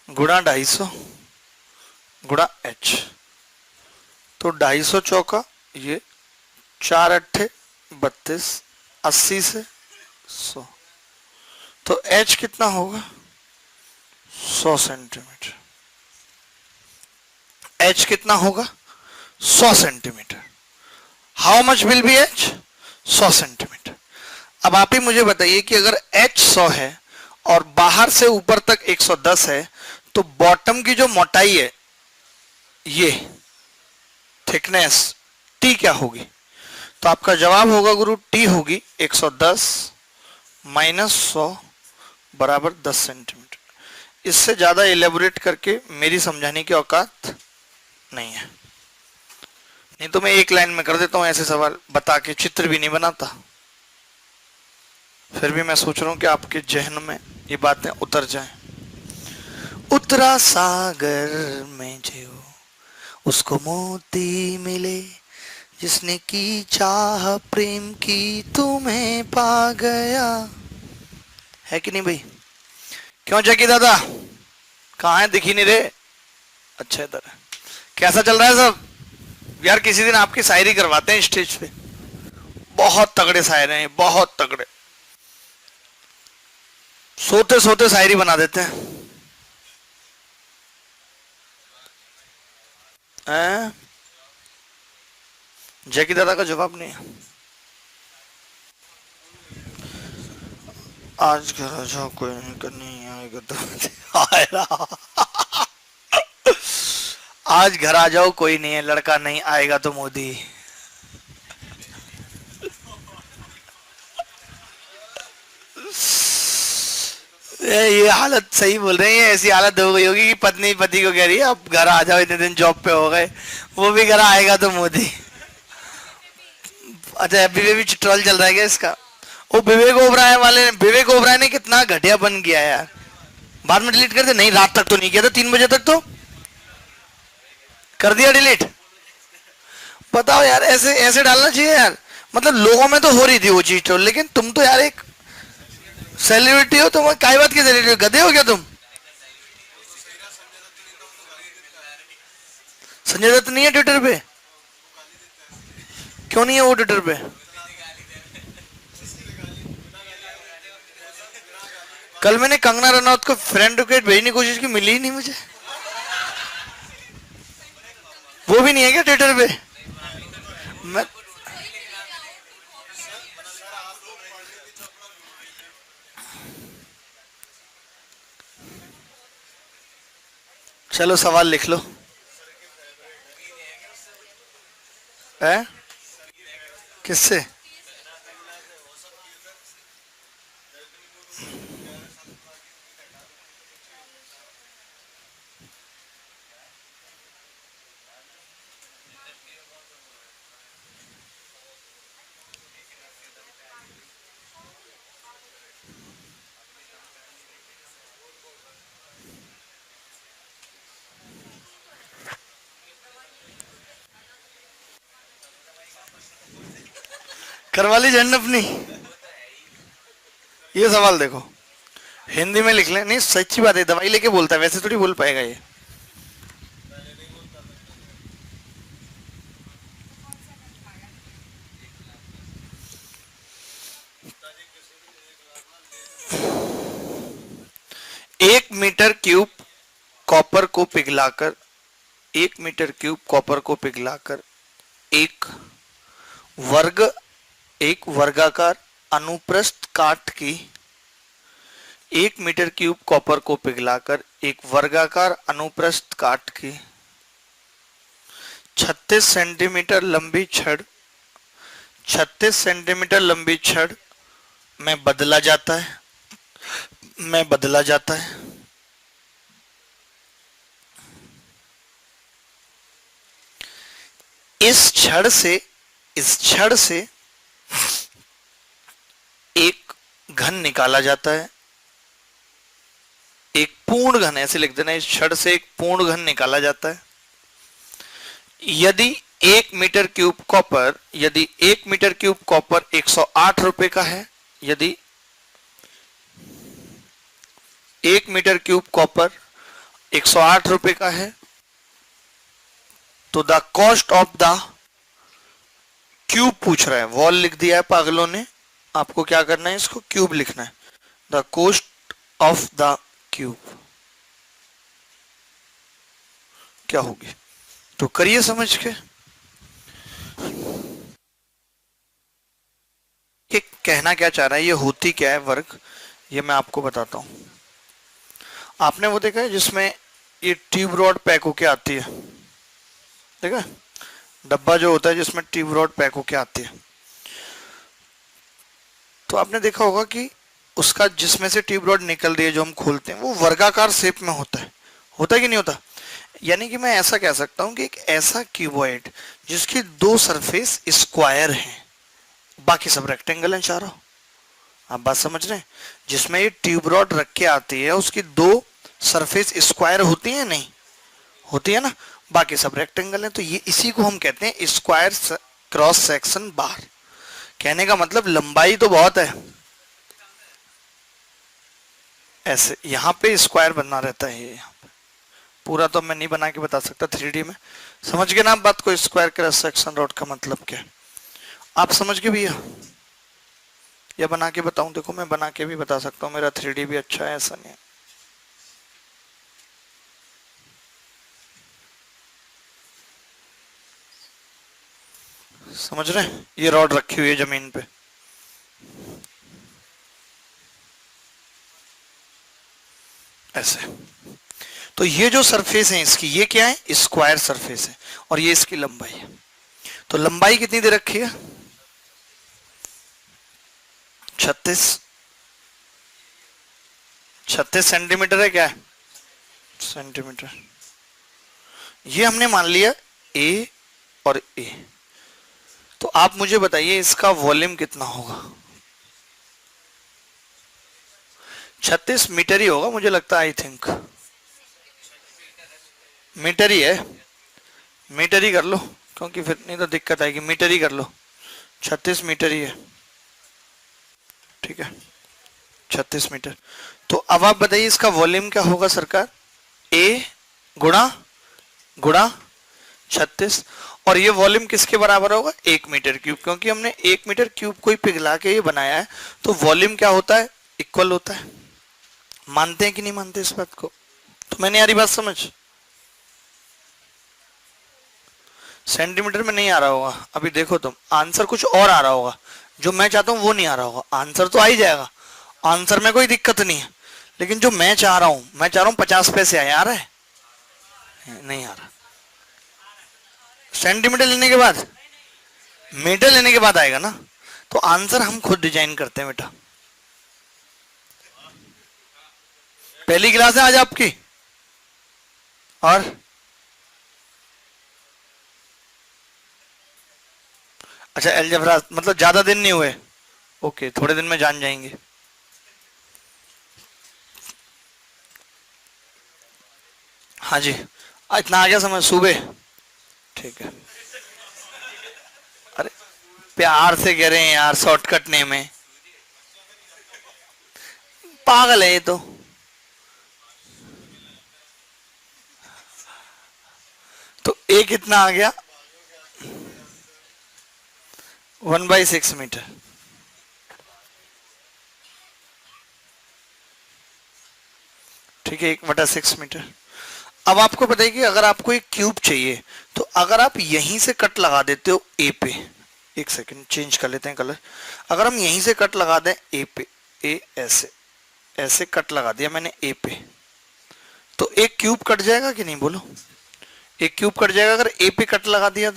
गुणा 250 गुणा h। तो 250 चौका ये 4 अट्ठे 32, 80 से 100, तो h कितना होगा, 100 सेंटीमीटर। h कितना होगा, 100 centimetre. How much will be h, 100 centimetre. अब आप ही मुझे बताइए कि अगर h 100 है और बाहर से ऊपर तक 110 है, तो बॉटम की जो मोटाई है, ये थिकनेस t क्या होगी? तो आपका जवाब होगा गुरु, t होगी 110 माइनस 100 बराबर 10 सेंटीमीटर। इससे ज्यादा एलेबोरेट करके मेरी समझाने की औकात नहीं है, नहीं तो मैं एक लाइन में कर देता हूं ऐसे सवाल बता के, चित्र भी नहीं बनाता। फिर भी मैं सोच रहा हूं कि आपके जहन में ये बातें उतर जाएं। उतरा सागर में जो उसको मोती मिले, जिसने की चाह प्रेम की तुम्हें पा गया। है कि नहीं भाई? क्यों जकी दादा, कहाँ है, दिख ही नहीं रहे? अच्छा इधर है। कैसा चल रहा है सब? यार किसी दिन आपकी शायरी करवाते हैं स्टेज पे। बहुत तगड़े शायर हैं, बहुत तगड़े। सोते सोते शायरी बना देते हैं। जैकी दादा का जवाब नहीं है। आज घर आ जाओ कोई नहीं आएगा तो आएगा। आज घर आ जाओ कोई नहीं है, लड़का नहीं आएगा तो मोदी। ये हालत सही बोल रहे हैं, ऐसी हालत हो गई होगी कि पत्नी पति को कह रही है अब घर आ जाओ, इतने दिन जॉब पे हो गए, वो भी घर आएगा तो मोदी। अच्छा अभी भी ट्रोल चल रहा है क्या इसका? वो विवेक ओबराय वाले, विवेक ओबराय ने कितना घटिया बन किया यार। बाद में डिलीट कर दे। नहीं रात तक तो नहीं किया था, 3 बजे तक तो कर दिया डिलीट। बताओ यार, ऐसे ऐसे डालना चाहिए यार। मतलब लोगों में तो हो रही थी वो चीज तो, लेकिन तुम तो यार एक सेलिब्रिटी हो, तुम काय बात की सेलिब्रिटी हो, गधे हो क्या तुम? संजय दत्त नहीं है ट्विटर पे? क्यों नहीं है वो ट्विटर पे? कल मैंने कंगना रनौत को फ्रेंड रिक्वेस्ट भेजने की कोशिश की, मिली ही नहीं मुझे। वो भी नहीं है क्या ट्विटर पे? मैं चलो सवाल लिख लो। है किससे? करवा ली झंड अपनी। ये सवाल देखो, हिंदी में लिख ले। नहीं सच्ची बात है, दवाई लेके बोलता है, वैसे थोड़ी बोल पाएगा ये। एक मीटर क्यूब कॉपर को पिघलाकर, 1 मीटर क्यूब कॉपर को पिघलाकर एक वर्ग एक वर्गाकार अनुप्रस्थ काट की, 1 मीटर क्यूब कॉपर को पिघलाकर एक वर्गाकार अनुप्रस्थ काट की 36 सेंटीमीटर लंबी छड़, 36 सेंटीमीटर लंबी छड़ में बदला जाता है, में बदला जाता है। इस छड़ से, इस छड़ से एक घन निकाला जाता है, एक पूर्ण घन, ऐसे लिख देना, इस छड़ से एक पूर्ण घन निकाला जाता है। यदि 1 मीटर क्यूब कॉपर, यदि 1 मीटर क्यूब कॉपर 108 रुपए का है, यदि 1 मीटर क्यूब कॉपर 108 रुपए का है, तो the cost of the cube पूछ रहा है, वॉल लिख दिया है पागलों ने, आपको क्या करना है, इसको क्यूब लिखना है। The cost of the cube क्या होगी? तो करिए समझ के। ये कहना क्या चाह रहा है, ये होती क्या है वर्ग, ये मैं आपको बताता हूं। आपने वो देखा है जिसमें ये ट्यूब रॉड पैक होके आती है, देखा डब्बा जो होता है जिसमें ट्यूब रॉड पैक होके आती है, तो आपने देखा होगा कि उसका जिसमें से ट्यूब रॉड निकल रही है जो हम खोलते हैं, वो वर्गाकार शेप में होता है कि नहीं होता? यानी कि मैं ऐसा कह सकता हूं कि एक ऐसा क्यूबॉइड जिसकी 2 सरफेस स्क्वायर हैं, बाकी सब रेक्टेंगल हैं चारों। आप बात समझ रहे हैं? जिसमें ये ट्यूब रॉड रख के आती है उसकी 2 सरफेस स्क्वायर होती है, नहीं होती है ना, बाकी सब रेक्टेंगल है। तो ये इसी को हम कहते हैं स्क्वायर क्रॉस सेक्शन बार। कहने का मतलब लंबाई तो बहुत है, ऐसे यहाँ पे स्क्वायर बनना रहता है। ये पूरा तो मैं नहीं बना के बता सकता 3D में। समझ गए ना आप बात को, स्क्वायर क्रॉस सेक्शन रोड का मतलब क्या है? आप समझ गए भैया? या बना के बताऊं? देखो मैं बना के भी बता सकता हूँ, मेरा 3D भी अच्छा है, ऐसा नहीं है। समझ रहे हैं? ये रॉड रखी हुई है जमीन पे, ऐसे। तो ये जो सरफेस है इसकी, ये क्या है? स्क्वायर सरफेस है, और ये इसकी लंबाई है। तो लंबाई कितनी दे रखी है? 36 सेंटीमीटर है। क्या है? सेंटीमीटर। ये हमने मान लिया ए और ए। तो आप मुझे बताइए इसका वॉल्यूम कितना होगा? 36 मीटर ही होगा मुझे लगता है, आई थिंक मीटर ही है। मीटर ही कर लो, क्योंकि फिर नहीं तो दिक्कत आएगी। मीटर ही कर लो, 36 मीटर ही है, ठीक है, 36 मीटर। तो अब आप बताइए इसका वॉल्यूम क्या होगा सरकार? ए गुणा गुणा 36, और ये वॉल्यूम किसके बराबर होगा? 1 मीटर क्यूब, क्योंकि हमने 1 मीटर क्यूब को ही पिघला के ये बनाया है। तो वॉल्यूम क्या होता है? इक्वल होता है। मानते हैं कि नहीं मानते इस बात को? तो मैंने यारी बात समझ? सेंटीमीटर में नहीं आ रहा होगा अभी, देखो तुम आंसर कुछ और आ रहा होगा, जो मैं चाहता हूं वो नहीं आ रहा होगा। आंसर तो आ ही जाएगा, आंसर में कोई दिक्कत नहीं है, लेकिन जो मैं चाह रहा हूं, मैं चाह रहा हूं 50 पैसे आए। आ रहा है? नहीं आ रहा। सेंटीमीटर लेने के बाद, मीटर लेने के बाद आएगा ना। तो आंसर हम खुद डिजाइन करते हैं बेटा। पहली क्लास है आज आपकी, और अच्छा अलजेब्रा मतलब ज्यादा दिन नहीं हुए? ओके, थोड़े दिन में जान जाएंगे। हाँ जी, इतना आ गया समझ सुबह? ठीक है। अरे प्यार से कह रहे हैं यार, शॉर्टकट नेम है। पागल है ये तो ए कितना आ गया? 1/6 मीटर। ठीक है, 1/6 मीटर। अब आपको बताइए कि अगर आपको एक क्यूब चाहिए, तो अगर आप यहीं से कट लगा देते हो ए पे, एक सेकंड चेंज कर लेते हैं कलर। अगर हम यहीं से कट लगा दें ए पे, ए ऐसे ऐसे कट लगा दिया मैंने ए पे, तो एक क्यूब कट जाएगा कि नहीं? बोलो, एक क्यूब कट जाएगा अगर ए पे कट लगा दिया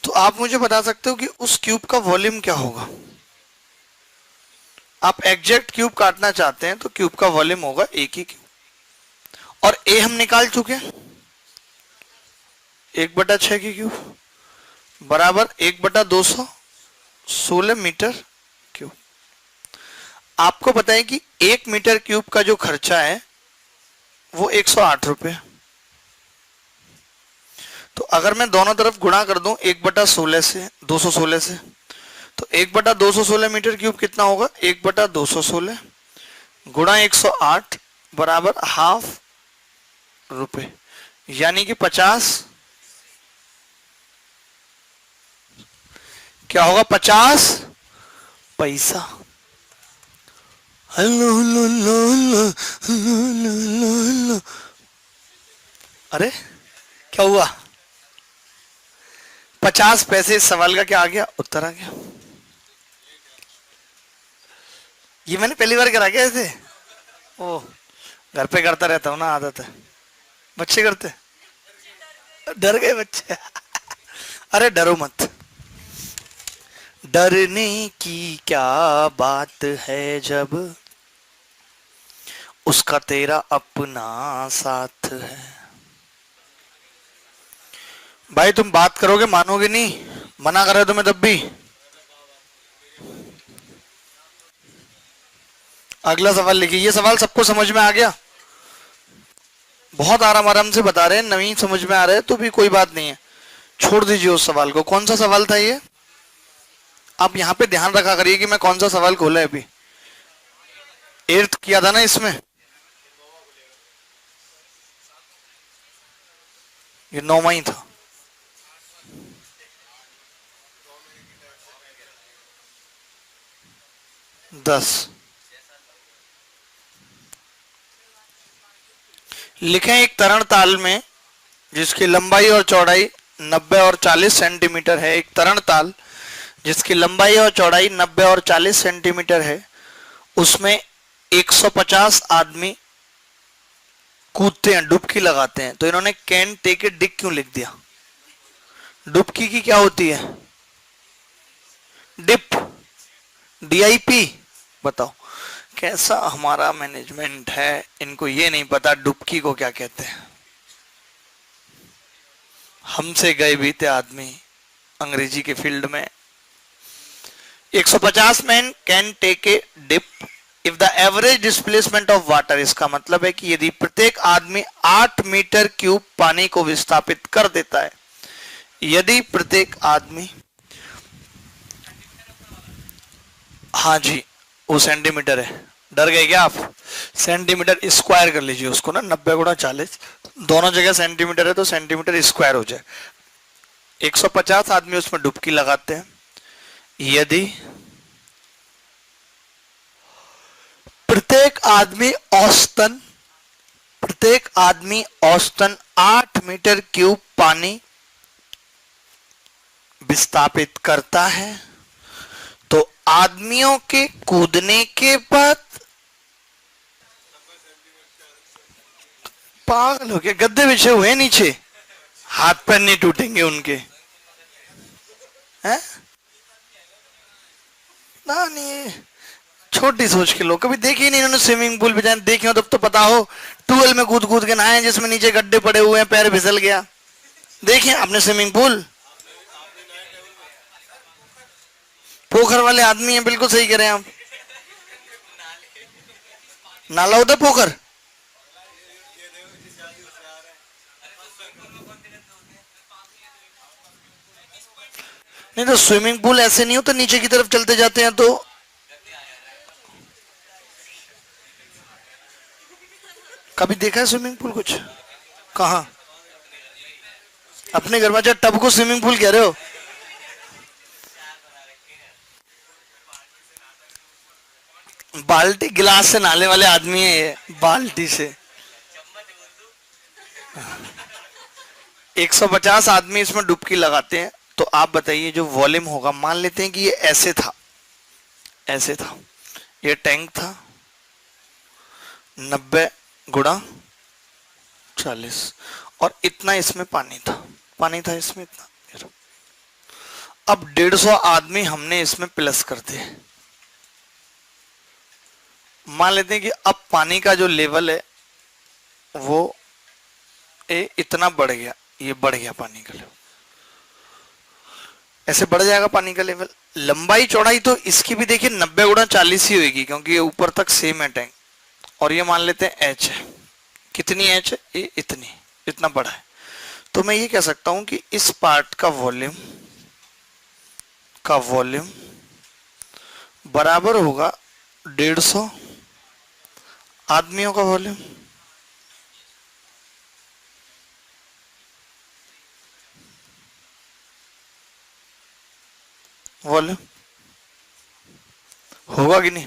तो आप मुझे बता सकते हो कि उस क्यूब का वॉल्यूम क्या होगा? आप एग्जैक्ट क्यूब काटना चाहते हैं तो क्यूब का वॉल्यूम होगा एक ही क्यूब, और ए हम निकाल चुके हैं, 1/6 की क्यूब बराबर 1/216 मीटर क्यूब। आपको बताएं कि 1 मीटर क्यूब का जो खर्चा है वो 108 रुपए। तो अगर मैं दोनों तरफ गुणा कर दूं 1/16 से, 216 से, तो 1/216 मीटर क्यूब कितना होगा? 1/216 गुणा 108 बराबर ½ रुपए, यानी कि 50, क्या होगा? 50 पैसा। अरे क्या हुआ? 50 पैसे। इस सवाल का क्या आ गया? उत्तर आ गया। ये मैंने पहली बार करा क्या ऐसे? ओ, घर पे करता रहता हूँ ना, आदत है। बच्चे करते? डर गए बच्चे? अरे डरो मत, डरने की क्या बात है जब उसका तेरा अपना साथ है। भाई तुम बात करोगे, मानोगे नहीं, मना कर रहे तुम्हें तब भी। अगला सवाल लिखिए। ये सवाल सबको समझ में आ गया? बहुत आराम आराम से बता रहे हैं, नहीं समझ में आ रहा है तो भी कोई बात नहीं है, छोड़ दीजिए उस सवाल को। कौन सा सवाल था ये? आप यहां पे ध्यान रखा करिए कि मैं कौन सा सवाल खोला है अभी। 8th किया था ना इसमें, ये 9वां ही था। दस लिखें एक तरण ताल में जिसकी लंबाई और चौड़ाई 90 और 40 सेंटीमीटर है। एक तरण ताल जिसकी लंबाई और चौड़ाई 90 और 40 सेंटीमीटर है, उसमें 150 आदमी कूदते हैं, डुबकी लगाते हैं। तो इन्होंने कैन टेक ए डिप क्यों लिख दिया? डुबकी की क्या होती है? Dip, DIP। बताओ कैसा हमारा मैनेजमेंट है, इनको ये नहीं पता डुबकी को क्या कहते हैं। हमसे गए बीते आदमी अंग्रेजी के फील्ड में। 150 man can take a dip if the average displacement of water, इसका मतलब है कि यदि प्रत्येक आदमी 8 मीटर क्यूब पानी को विस्थापित कर देता है, यदि प्रत्येक आदमी, हाँ जी वो सेंटीमीटर है, डर गए क्या आप? सेंटीमीटर स्क्वायर कर लीजिए उसको ना, 90 गुणा 40, दोनों जगह सेंटीमीटर है तो सेंटीमीटर स्क्वायर हो जाए। 150 आदमी उसमें डुबकी लगाते हैं। यदि प्रत्येक आदमी औसतन 8 मीटर क्यूब पानी विस्थापित करता है, तो आदमियों के कूदने के बाद, पागल हो गया, गद्दे बिछे हुए नीचे, हाथ पैर नहीं टूटेंगे उनके, हैं? ना नहीं, छोटी सोच के लोग, कभी देखे ही नहीं इन्होंने स्विमिंग पूल पे जाए, देखे हो तब तो पता हो। ट्यूबवेल में कूद कूद के नहाए जिसमें नीचे गड्ढे पड़े हुए हैं, पैर फिसल गया। देखे आपने स्विमिंग पूल? पोखर वाले आदमी हैं, बिल्कुल सही कह रहे हैं आप। नाला होता पोखर, नहीं तो स्विमिंग पूल ऐसे नहीं होता, नीचे की तरफ चलते जाते हैं तो। कभी देखा है स्विमिंग पूल कुछ? कहा? अपने घर में जो टब को स्विमिंग पूल कह रहे हो? बाल्टी गिलास से नहाने वाले आदमी है ये, बाल्टी से। 150 आदमी इसमें डुबकी लगाते हैं, तो आप बताइए जो वॉल्यूम होगा, मान लेते हैं कि ये ऐसे था, ये टैंक था, 90 गुणा 40 और इतना इसमें पानी था इसमें इतना। अब 150 आदमी हमने इसमें प्लस कर दिए। मान लेते हैं कि अब पानी का जो लेवल है वो इतना बढ़ गया, ये बढ़ गया पानी का लेवल, ऐसे बढ़ जाएगा पानी का लेवल। लंबाई चौड़ाई तो इसकी भी देखिए 90 गुणा 40 ही होगी, क्योंकि ये ऊपर तक सेम है टैंक। और ये मान लेते हैं H है, कितनी H है? ये इतना बड़ा है। तो मैं ये कह सकता हूं कि इस पार्ट का वॉल्यूम बराबर होगा 150 आदमियों का वॉल्यूम। होगा कि नहीं?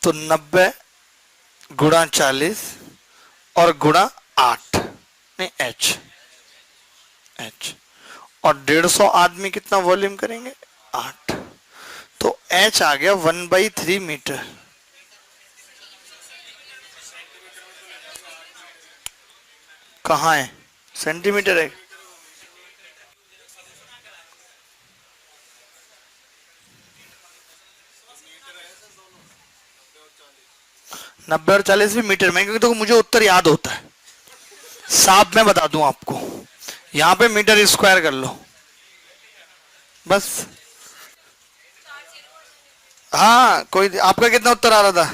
तो 90 गुणा 40 और गुणा 8 नहीं H और 150 आदमी कितना वॉल्यूम करेंगे? 8। तो H आ गया 1/3 मीटर। कहाँ है? सेंटीमीटर है। नब्बे और 40 भी मीटर में, क्योंकि तो मुझे उत्तर याद होता है। साफ मैं बता दूं आपको, यहां पे मीटर स्क्वायर कर लो बस। हाँ कोई, आपका कितना उत्तर आ रहा था?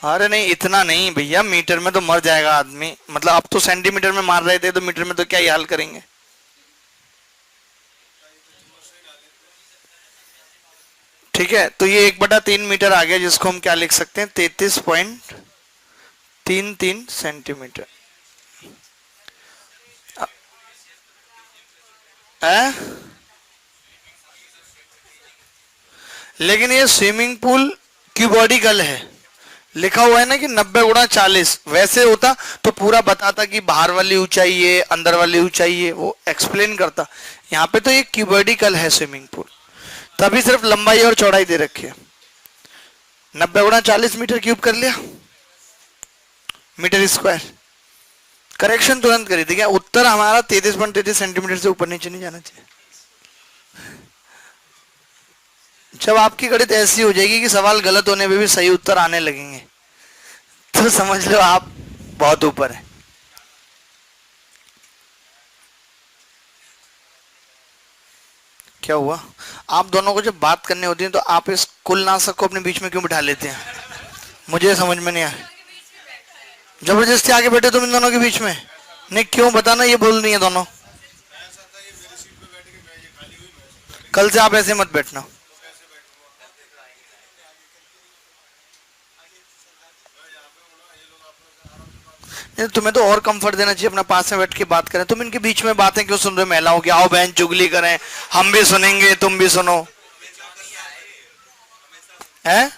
अरे नहीं इतना नहीं भैया, मीटर में तो मर जाएगा आदमी। मतलब अब तो सेंटीमीटर में मार रहे थे, तो मीटर में तो क्या ही हाल करेंगे। ठीक है, तो ये 1/3 मीटर आ गया, जिसको हम क्या लिख सकते हैं, 33.33 सेंटीमीटर है। लेकिन ये स्विमिंग पूल क्यूबॉडिकल है, लिखा हुआ है ना कि 90 × 40, वैसे होता तो पूरा बताता कि बाहर वाली ऊंचाई है, अंदर वाली ऊंचाई है, वो एक्सप्लेन करता। यहाँ पे तो ये क्यूबॉडिकल है स्विमिंग पूल, तभी सिर्फ लंबाई और चौड़ाई दे रखी है। 90 × 40 मीटर क्यूब कर लिया, मीटर स्क्वायर। करेक्शन तुरंत करी थी क्या, उत्तर हमारा 33.33 सेंटीमीटर से ऊपर नीचे नहीं जाना चाहिए। जब आपकी गणित ऐसी हो जाएगी कि सवाल गलत होने पे भी सही उत्तर आने लगेंगे, तो समझ लो आप बहुत ऊपर है। क्या हुआ, आप दोनों को जब बात करनी होती है तो आप इस कुलनाशक को अपने बीच में क्यों बिठा लेते हैं, मुझे समझ में नहीं आया। जबरदस्ती आगे बैठे तुम इन दोनों के बीच में, नहीं क्यों बताना, ये बोल नहीं है दोनों। कल से आप ऐसे मत बैठना। तुम्हें तो और कंफर्ट देना चाहिए, अपना पास में बैठ के बात करें। तुम इनके बीच में बातें क्यों सुन रहे हो महिलाओं की, आओ बहन चुगली करें, हम भी सुनेंगे तुम भी सुनो, है?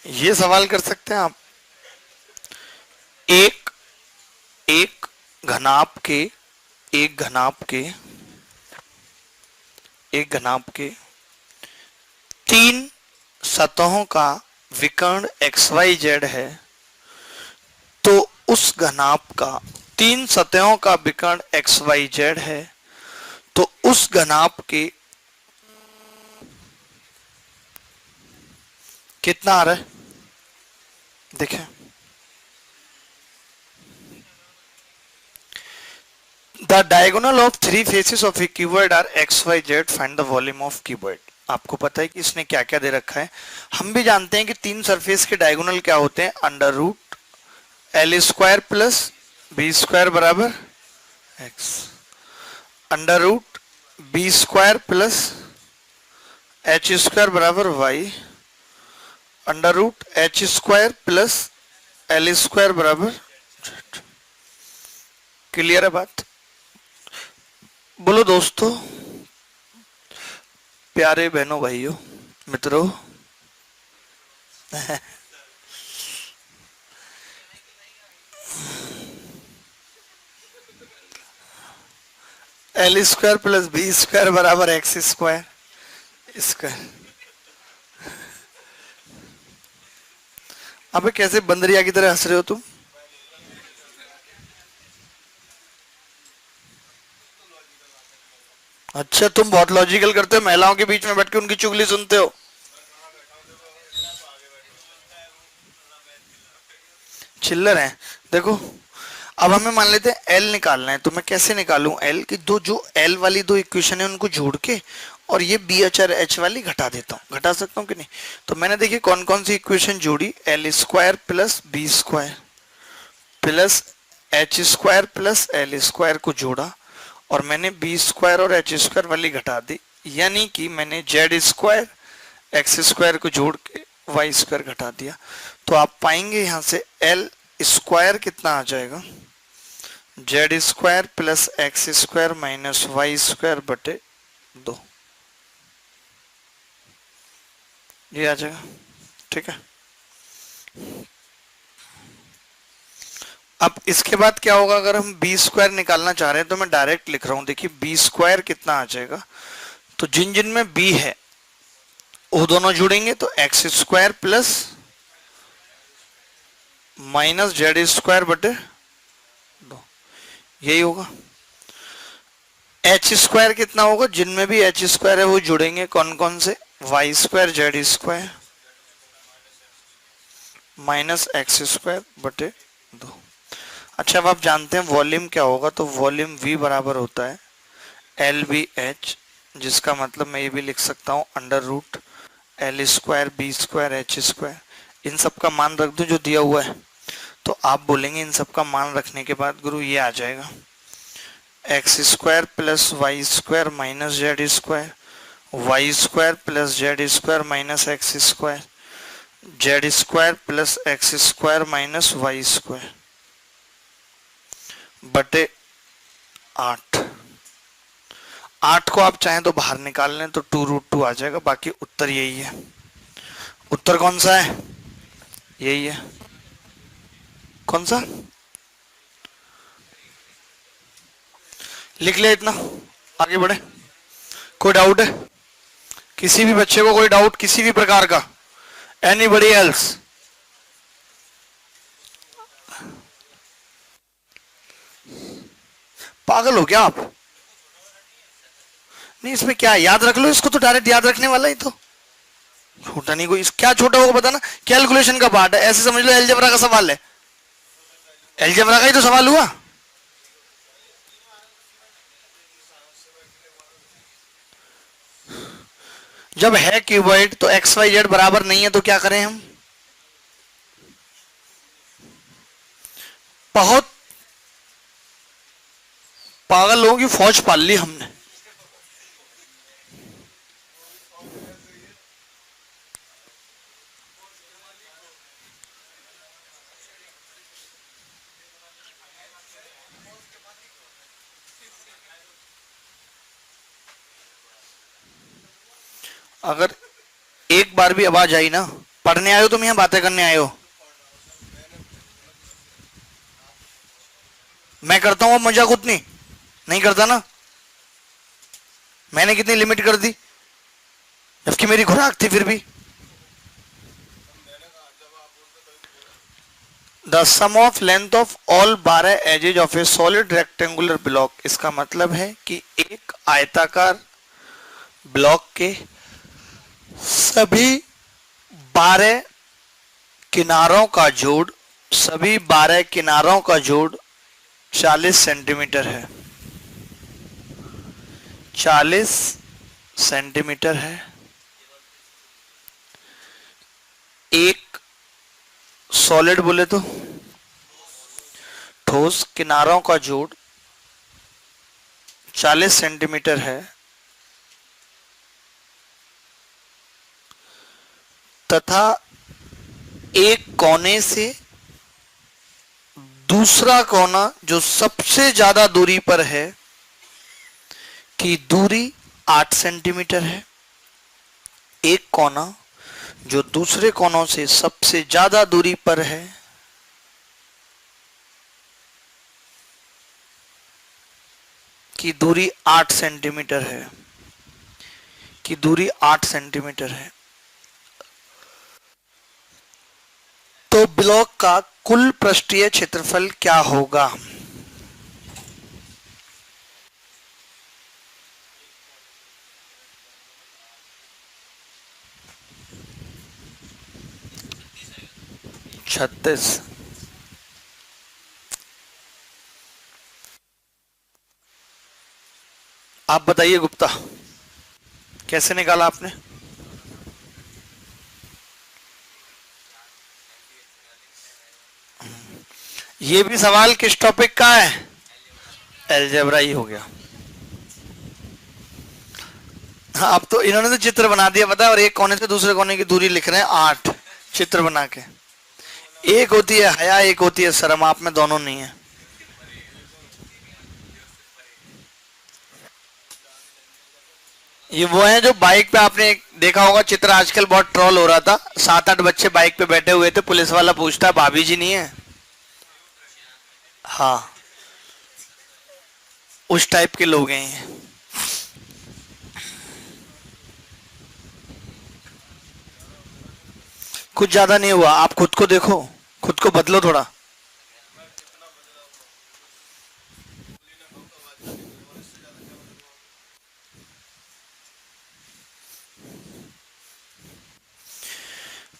ये सवाल कर सकते हैं आप, एक एक घनाभ के एक घनाभ के एक घनाभ के 3 सतहों का विकर्ण XYZ है, तो उस घनाभ का 3 सतहों का विकर्ण XYZ है, तो उस घनाभ के कितना आ रहा है देखें। The diagonal of 3 faces of a cuboid are XYZ, find the volume of cuboid। आपको पता है कि इसने क्या क्या दे रखा है, हम भी जानते हैं कि 3 सरफेस के डायगोनल क्या होते हैं, √L² प्लस B² बराबर X, √B² प्लस H² बराबर Y, √H² प्लस L² बराबर Z। क्लियर है बात? बोलो दोस्तों, प्यारे बहनों भाइयों मित्रों, L² प्लस B² बराबर X² स्क्वायर। अबे कैसे बंदरिया की तरह हंस रहे हो तुम? अच्छा, तुम बहुत लॉजिकल करते हो, महिलाओं के बीच में बैठ के उनकी चुगली सुनते हो। चिल्लर हैं। देखो, अब हमें मान लेते हैं L निकालना है, तो मैं कैसे निकालूं L की, दो जो L वाली 2 इक्वेशन है उनको जोड़ के और ये BH और H वाली घटा देता हूं। घटा सकता हूं कि नहीं? तो मैंने देखिए कौन कौन सी इक्वेशन जोड़ी, L² plus B² plus H² plus L² को जोड़ा और मैंने B² और H² वाली घटा दी, यानी कि मैंने Z² X² को जोड़ के Y² घटा दिया। तो आप पाएंगे यहां से L² कितना आ जाएगा, Z² plus X² minus Y² बटे 2, ये आ जाएगा। ठीक है, अब इसके बाद क्या होगा, अगर हम B² निकालना चाह रहे हैं तो मैं डायरेक्ट लिख रहा हूं, देखिए B² कितना आ जाएगा, तो जिन जिन में B है वो दोनों जुड़ेंगे तो X² प्लस माइनस Z² बटे 2, यही होगा। H² कितना होगा, जिनमें भी H² है वो जुड़ेंगे, कौन कौन से, Y² Z² माइनस X² बटे 2। अच्छा, अब आप जानते हैं वॉल्यूम क्या होगा, तो वॉल्यूम V बराबर होता है LBH जिसका मतलब मैं ये भी लिख सकता हूँ under root L square b square h square, इन सब का मान रख दूं जो दिया हुआ है। तो आप बोलेंगे इन सब का मान रखने के बाद गुरु ये आ जाएगा X square plus Y square minus Z square, Y square plus Z square minus X square, Z square plus X square minus Y square बटे 8। 8 को आप चाहें तो बाहर निकाल लें तो 2√2 आ जाएगा। बाकी उत्तर यही है। उत्तर कौन सा है? यही है। कौन सा? लिख ले इतना, आगे बढ़े। कोई डाउट है किसी भी बच्चे को? कोई डाउट किसी भी प्रकार का? Anybody else? पागल हो क्या आप? नहीं इसमें क्या याद रख लो इसको, तो डायरेक्ट याद रखने वाला ही तो। छोटा नहीं कोई, क्या छोटा होगा पता ना, कैलकुलेशन का पार्ट है, ऐसे समझ लो एलजेब्रा का सवाल है। एलजेब्रा का ही तो सवाल हुआ। जब है क्यूबॉइड तो एक्स वाई जेड बराबर नहीं है तो क्या करें हम? बहुत पागल लोगों की फौज पाल ली हमने। अगर एक बार भी आवाज आई ना, पढ़ने आए हो तुम यहाँ बातें करने आए हो? मैं करता हूं अब मजाक उतनी नहीं करता ना। मैंने कितनी लिमिट कर दी जबकि मेरी खुराक थी फिर भी। The sum of length of all 12 edges of a solid rectangular block, इसका मतलब है कि एक आयताकार ब्लॉक के सभी 12 किनारों का जोड़, सभी 12 किनारों का जोड़ 40 सेंटीमीटर है। 40 सेंटीमीटर है। एक सॉलिड बोले तो ठोस किनारों का जोड़ 40 सेंटीमीटर है तथा एक कोने से दूसरा कोना जो सबसे ज्यादा दूरी पर है की दूरी 8 सेंटीमीटर है। एक कोना जो दूसरे कोनों से सबसे ज्यादा दूरी पर है की दूरी 8 सेंटीमीटर है, की दूरी 8 सेंटीमीटर है। तो ब्लॉक का कुल पृष्ठीय क्षेत्रफल क्या होगा? छत्तीस। आप बताइए गुप्ता, कैसे निकाला आपने? ये भी सवाल किस टॉपिक का है? अलजेब्रा ही हो गया। हाँ, अब तो इन्होंने तो चित्र बना दिया पता है, और एक कोने से दूसरे कोने की दूरी लिख रहे हैं 8 चित्र बना के। एक होती है हया, एक होती है शर्म, आप में दोनों नहीं है। ये वो है जो बाइक पे, आपने देखा होगा चित्र आजकल बहुत ट्रोल हो रहा था, 7-8 बच्चे बाइक पे बैठे हुए थे, पुलिस वाला पूछता भाभी जी नहीं है? हाँ, उस टाइप के लोग हैं। कुछ ज्यादा नहीं हुआ, आप खुद को देखो, खुद को बदलो थोड़ा।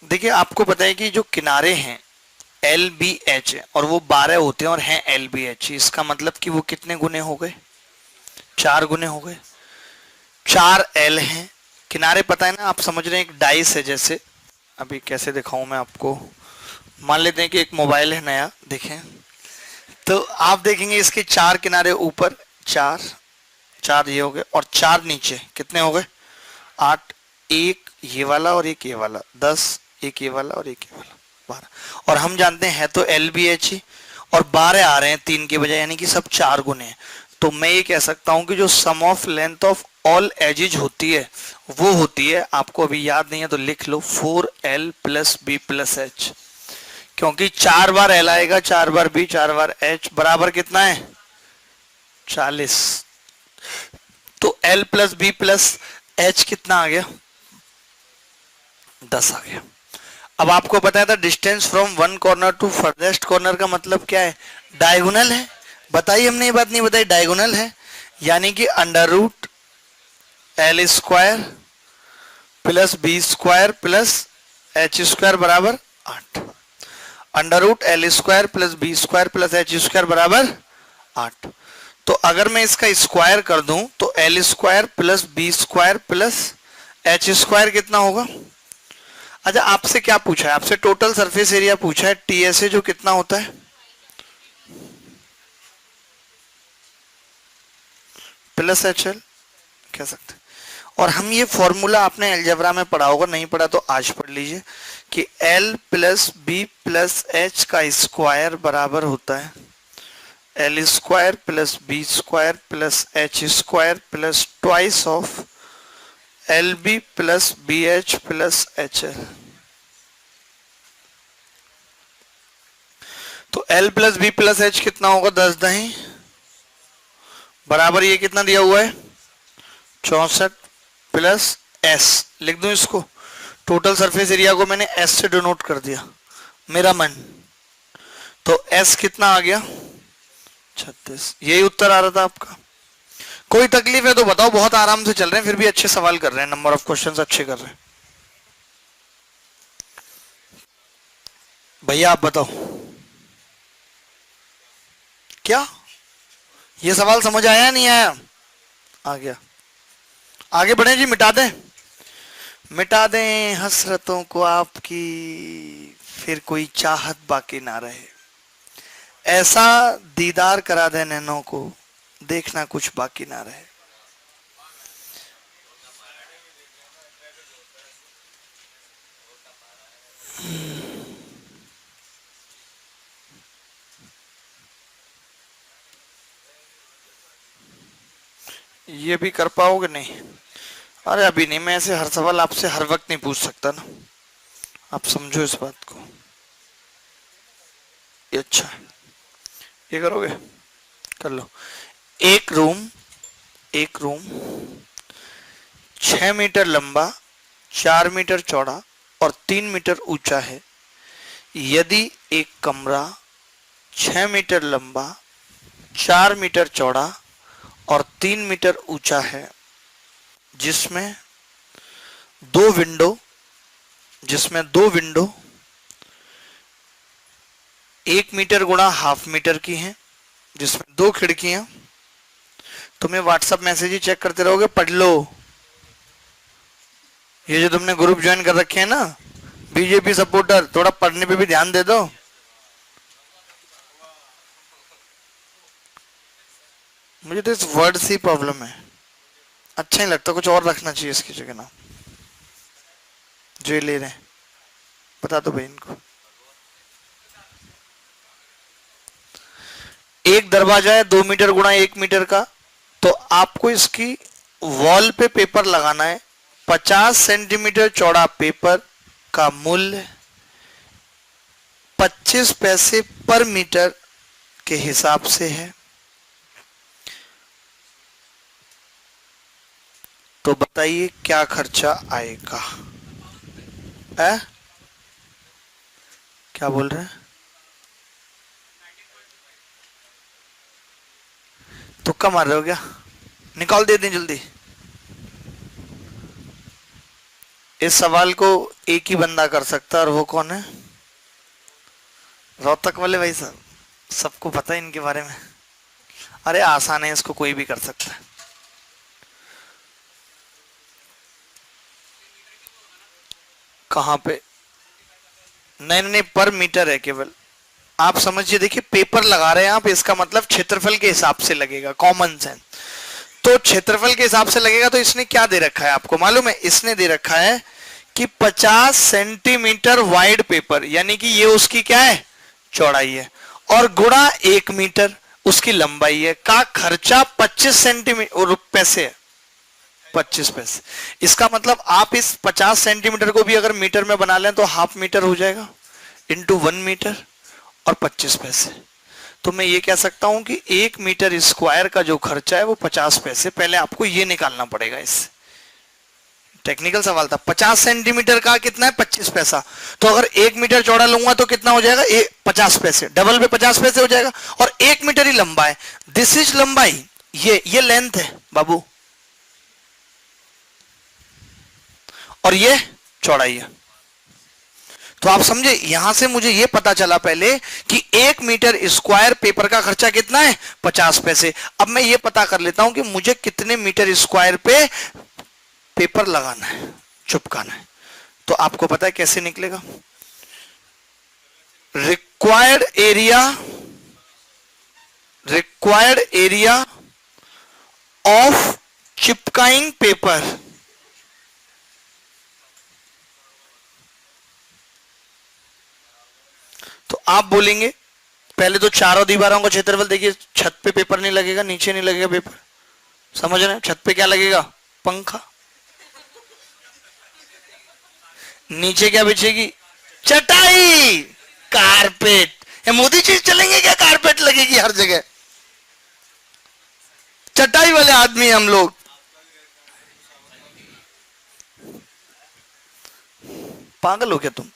देखिए आपको पता है कि जो किनारे हैं एल बी एच है और वो 12 होते हैं और हैं एल बी एच, इसका मतलब कि वो कितने गुने हो गए? 4 गुने हो गए। 4 एल हैं, किनारे पता है ना, आप समझ रहे हैं एक डाइस है जैसे। अभी कैसे दिखाऊं मैं आपको, मान लेते हैं कि एक मोबाइल है नया, देखें तो आप देखेंगे इसके 4 किनारे ऊपर, 4 4 ये हो गए और 4 नीचे, कितने हो गए 8, एक ये वाला और एक ये वाला 10, एक ये वाला और एक ये वाला 12, और हम जानते हैं तो एल बी एच ही, और 12 आ रहे हैं 3 के बजाय, यानी कि सब 4 गुने हैं। तो मैं ये कह सकता हूं कि जो sum of length of all edges होती है वो होती है, आपको अभी याद नहीं है तो लिख लो 4l plus B plus H, क्योंकि 4 बार एल आएगा, 4 बार बी, 4 बार एच, बराबर कितना है 40। तो L plus B plus H कितना आ गया 10 आ गया। अब आपको बताया था distance from one corner to farthest corner का मतलब क्या है, डायगोनल है। बताइए, हमने ये बात नहीं बताई, डायगोनल है, यानी कि under root L square plus B square plus H square बराबर 8। Under root L square plus B square plus H square बराबर 8। तो अगर मैं इसका स्क्वायर कर दूं तो L square plus B square plus H square कितना होगा। अच्छा, आपसे क्या पूछा है, आपसे टोटल सरफेस एरिया पूछा है, टीएसए जो कितना होता है प्लस एच एल कह सकते हैं। और हम ये फॉर्मूला आपने अलजेब्रा में पढ़ा होगा, नहीं पढ़ा तो आज पढ़ लीजिए कि l plus B plus h का स्क्वायर बराबर होता है l square plus B square plus H square plus twice of L B plus B H plus H l. तो L plus B plus H कितना होगा 10 दही बराबर, ये कितना दिया हुआ है 64 प्लस एस, लिख दूं इसको, टोटल सरफेस एरिया को मैंने एस से डिनोट कर दिया, मेरा मन। तो एस कितना आ गया 36, यही उत्तर आ रहा था आपका। कोई तकलीफ है तो बताओ, बहुत आराम से चल रहे हैं, फिर भी अच्छे सवाल कर रहे हैं, नंबर ऑफ क्वेश्चंस अच्छे कर रहे हैं। भैया आप बताओ क्या ये सवाल समझ आया नहीं आया, आ गया, आगे बढ़े जी, मिटा दें, मिटा दें हसरतों को आपकी, फिर कोई चाहत बाकी ना रहे, ऐसा दीदार करा दे नैनों को, देखना कुछ बाकी ना रहे। ये भी कर पाओगे नहीं, अरे अभी नहीं, मैं ऐसे हर सवाल आपसे हर वक्त नहीं पूछ सकता ना, आप समझो इस बात को। ये अच्छा है, ये करोगे, कर लो। एक रूम 6 मीटर लंबा, 4 मीटर चौड़ा और 3 मीटर ऊंचा है। यदि एक कमरा 6 मीटर लंबा, 4 मीटर चौड़ा और 3 मीटर ऊंचा है, जिसमें दो विंडो 1 मीटर गुणा हाफ मीटर की हैं, जिसमें 2 खिड़कियां, तुम्हें व्हाट्सएप मैसेज ही चेक करते रहोगे, पढ़ लो। ये जो तुमने ग्रुप ज्वाइन कर रखे हैं ना, बीजेपी सपोर्टर, थोड़ा पढ़ने पे भी ध्यान दे दो। मुझे तो इस वर्ड से ही प्रॉब्लम है, अच्छा नहीं लगता, कुछ और रखना चाहिए इसकी जगह ना, जो ये ले रहे हैं, बता दो भाई इनको। एक दरवाजा है 2 मीटर गुणा 1 मीटर का, तो आपको इसकी वॉल पे पेपर लगाना है। 50 सेंटीमीटर चौड़ा पेपर का मूल्य 25 पैसे पर मीटर के हिसाब से है। तो बताइए क्या खर्चा आएगा। क्या बोल रहे हैं, तुक्का मार रहे हो क्या, निकाल दे दें जल्दी। इस सवाल को एक ही बंदा कर सकता है, और वो कौन है, रोहतक वाले भाई साहब, सबको पता है इनके बारे में। अरे आसान है, इसको कोई भी कर सकता है। कहां पे? नहीं नहीं, पर मीटर है केवल। आप समझिए, देखिए पेपर लगा रहे हैं आप, इसका मतलब क्षेत्रफल के हिसाब से लगेगा, कॉमन सेंस। तो क्षेत्रफल के हिसाब से लगेगा, तो इसने क्या दे रखा है आपको मालूम है? इसने दे रखा है कि 50 सेंटीमीटर वाइड पेपर, यानी कि ये उसकी क्या है, चौड़ाई है, और गुणा 1 मीटर उसकी लंबाई है, का खर्चा 25 सेंटीमीटर पैसे है, 25 पैसे। इसका मतलब आप इस 50 सेंटीमीटर को भी अगर मीटर में बना लें तो हाफ मीटर हो जाएगा, इंटू 1 मीटर और 25 पैसे। तो मैं ये कह सकता हूं कि 1 मीटर स्क्वायर का जो खर्चा है वो 50 पैसे। पहले आपको ये निकालना पड़ेगा, इससे टेक्निकल सवाल था। 50 सेंटीमीटर का कितना है, 25 पैसा। तो अगर 1 मीटर चौड़ा लूंगा तो कितना हो जाएगा, 50 पैसे, डबल पे 50 पैसे हो जाएगा। और 1 मीटर ही लंबा है, दिस इज लंबाई, ये लेंथ है बाबू, और ये चौड़ाई है। तो आप समझे, यहां से मुझे यह पता चला पहले कि 1 मीटर स्क्वायर पेपर का खर्चा कितना है, 50 पैसे। अब मैं ये पता कर लेता हूं कि मुझे कितने मीटर स्क्वायर पे पेपर लगाना है, चिपकाना है। तो आपको पता है कैसे निकलेगा? रिक्वायर्ड एरिया ऑफ चिपकाइंग पेपर, तो आप बोलेंगे पहले तो चारों दीवारों का क्षेत्रफल देखिए, छत पे पेपर नहीं लगेगा, नीचे नहीं लगेगा पेपर, समझ रहे हैं? छत पे क्या लगेगा, पंखा। नीचे क्या बिछेगी, चटाई, कारपेट। ये मोदी जी चलेंगे क्या, कारपेट लगेगी हर जगह? चटाई वाले आदमी हम लोग। पागल हो क्या तुम?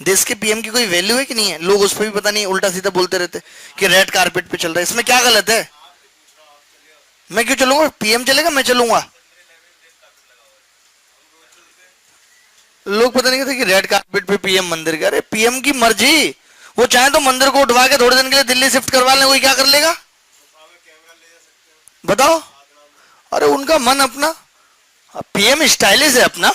देश के पीएम की कोई वैल्यू है कि नहीं है? लोग उस पर भी पता नहीं उल्टा सीधा बोलते रहते कि रेड कारपेट पे चल रहा है, इसमें क्या गलत है? मैं क्यों चलूंगा? पीएम चलेगा, मैं चलूंगा। लोग पता नहीं कहते कि रेड कारपेट पे पीएम मंदिर का। अरे पीएम की मर्जी, वो चाहे तो मंदिर को उठवा के थोड़े दिन के लिए दिल्ली शिफ्ट करवा लें, कोई क्या कर लेगा बताओ? अरे उनका मन अपना, पीएम स्टाइलिश है अपना,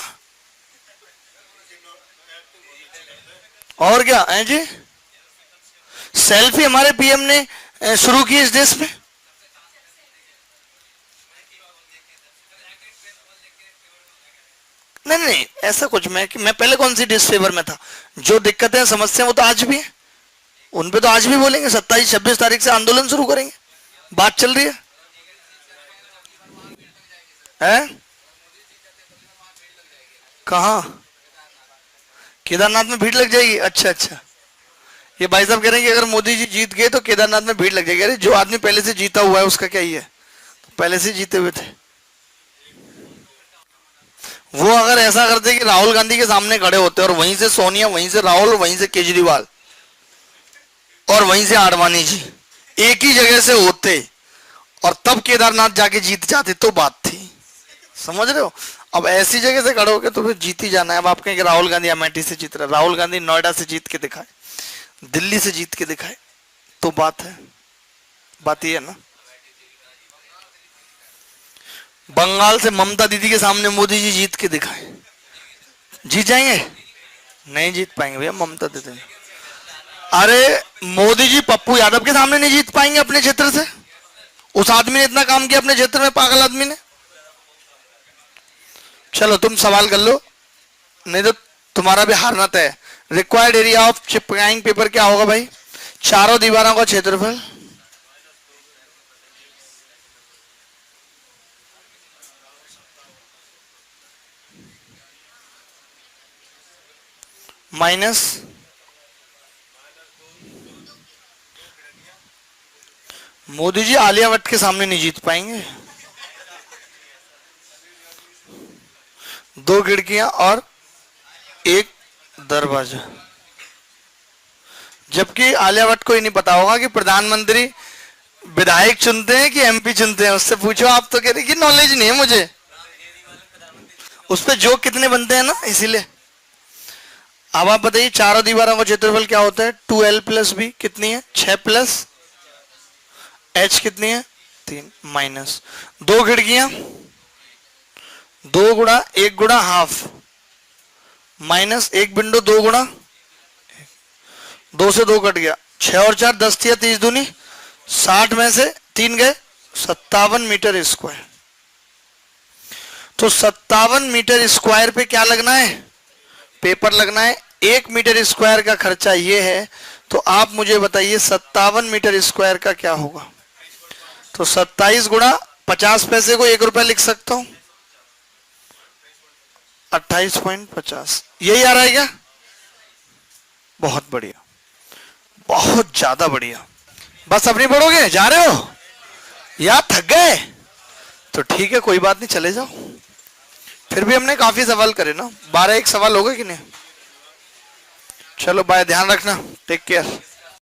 और क्या है जी। सेल्फी हमारे पीएम ने शुरू की इस देश में। नहीं नहीं, ऐसा कुछ मैं पहले कौन सी डिसफेवर में था? जो दिक्कतें समस्या वो तो आज भी है, उन पे तो आज भी बोलेंगे। 27-26 तारीख से आंदोलन शुरू करेंगे, बात चल रही है, कहा? केदारनाथ में भीड़ लग जाएगी? अच्छा अच्छा, ये भाई साहब कह रहे हैं कि अगर मोदी जी जीत गए तो केदारनाथ में भीड़ लग जाएगी। अरे जो आदमी पहले से जीता हुआ है उसका क्या ही है, पहले से जीते हुए थे। वो अगर ऐसा करते कि राहुल गांधी के सामने खड़े होते और वहीं से सोनिया, वहीं से राहुल, वहीं से केजरीवाल और वहीं से आडवाणी जी एक ही जगह से होते और तब केदारनाथ जाके जीत जाते तो बात थी, समझ रहे हो? अब ऐसी जगह से खड़े होके तो फिर जीत ही जाना है। अब आप कहें कि राहुल गांधी अमेठी से जीत रहा, राहुल गांधी नोएडा से जीत के दिखाए, दिल्ली से जीत के दिखाए, तो बात है, बात ये है ना। बंगाल से ममता दीदी के सामने मोदी जी जीत के दिखाए, जीत जाएंगे? नहीं जीत पाएंगे भैया ममता दीदी। अरे मोदी जी पप्पू यादव के सामने नहीं जीत पाएंगे अपने क्षेत्र से, उस आदमी ने इतना काम किया अपने क्षेत्र में, पागल आदमी ने। चलो तुम सवाल कर लो, नहीं तो तुम्हारा भी हारना तय है। रिक्वायर्ड एरिया ऑफ चिपकाइंग पेपर क्या होगा भाई? चारों दीवारों का क्षेत्रफल माइनस मोदी जी आलिया भट्ट के सामने नहीं जीत पाएंगे, 2 खिड़कियां और 1 दरवाजा। जबकि आलिया भट्ट को ही नहीं पता होगा कि प्रधानमंत्री विधायक चुनते हैं कि एमपी चुनते हैं, उससे पूछो आप तो कह रही कि नॉलेज नहीं है मुझे, उस पर जोक कितने बनते हैं ना, इसीलिए। अब आप बताइए चारों दीवारों का क्षेत्रफल क्या होता है? 2l + b कितनी है? 6 + h कितनी है? 3 माइनस 2 खिड़कियां, 2 गुणा 1 गुणा हाफ माइनस 1 बिंदु 2 गुणा 2 से 2 कट गया, 6 और 4 10 थी, 30 दूनी 60 में से 3 गए 57 मीटर स्क्वायर। तो 57 मीटर स्क्वायर पे क्या लगना है? पेपर लगना है। 1 मीटर स्क्वायर का खर्चा ये है, तो आप मुझे बताइए 57 मीटर स्क्वायर का क्या होगा? तो 27 गुणा 50 पैसे को 1 रुपया लिख सकता हूं, 28.50। यही आ रहा है क्या? बहुत बढ़िया, बहुत ज्यादा बढ़िया। बस अपनी पढ़ोगे, जा रहे हो या थक गए? तो ठीक है, कोई बात नहीं, चले जाओ। फिर भी हमने काफी सवाल करे ना, 12 एक सवाल हो गए कि नहीं? चलो बाय, ध्यान रखना, टेक केयर।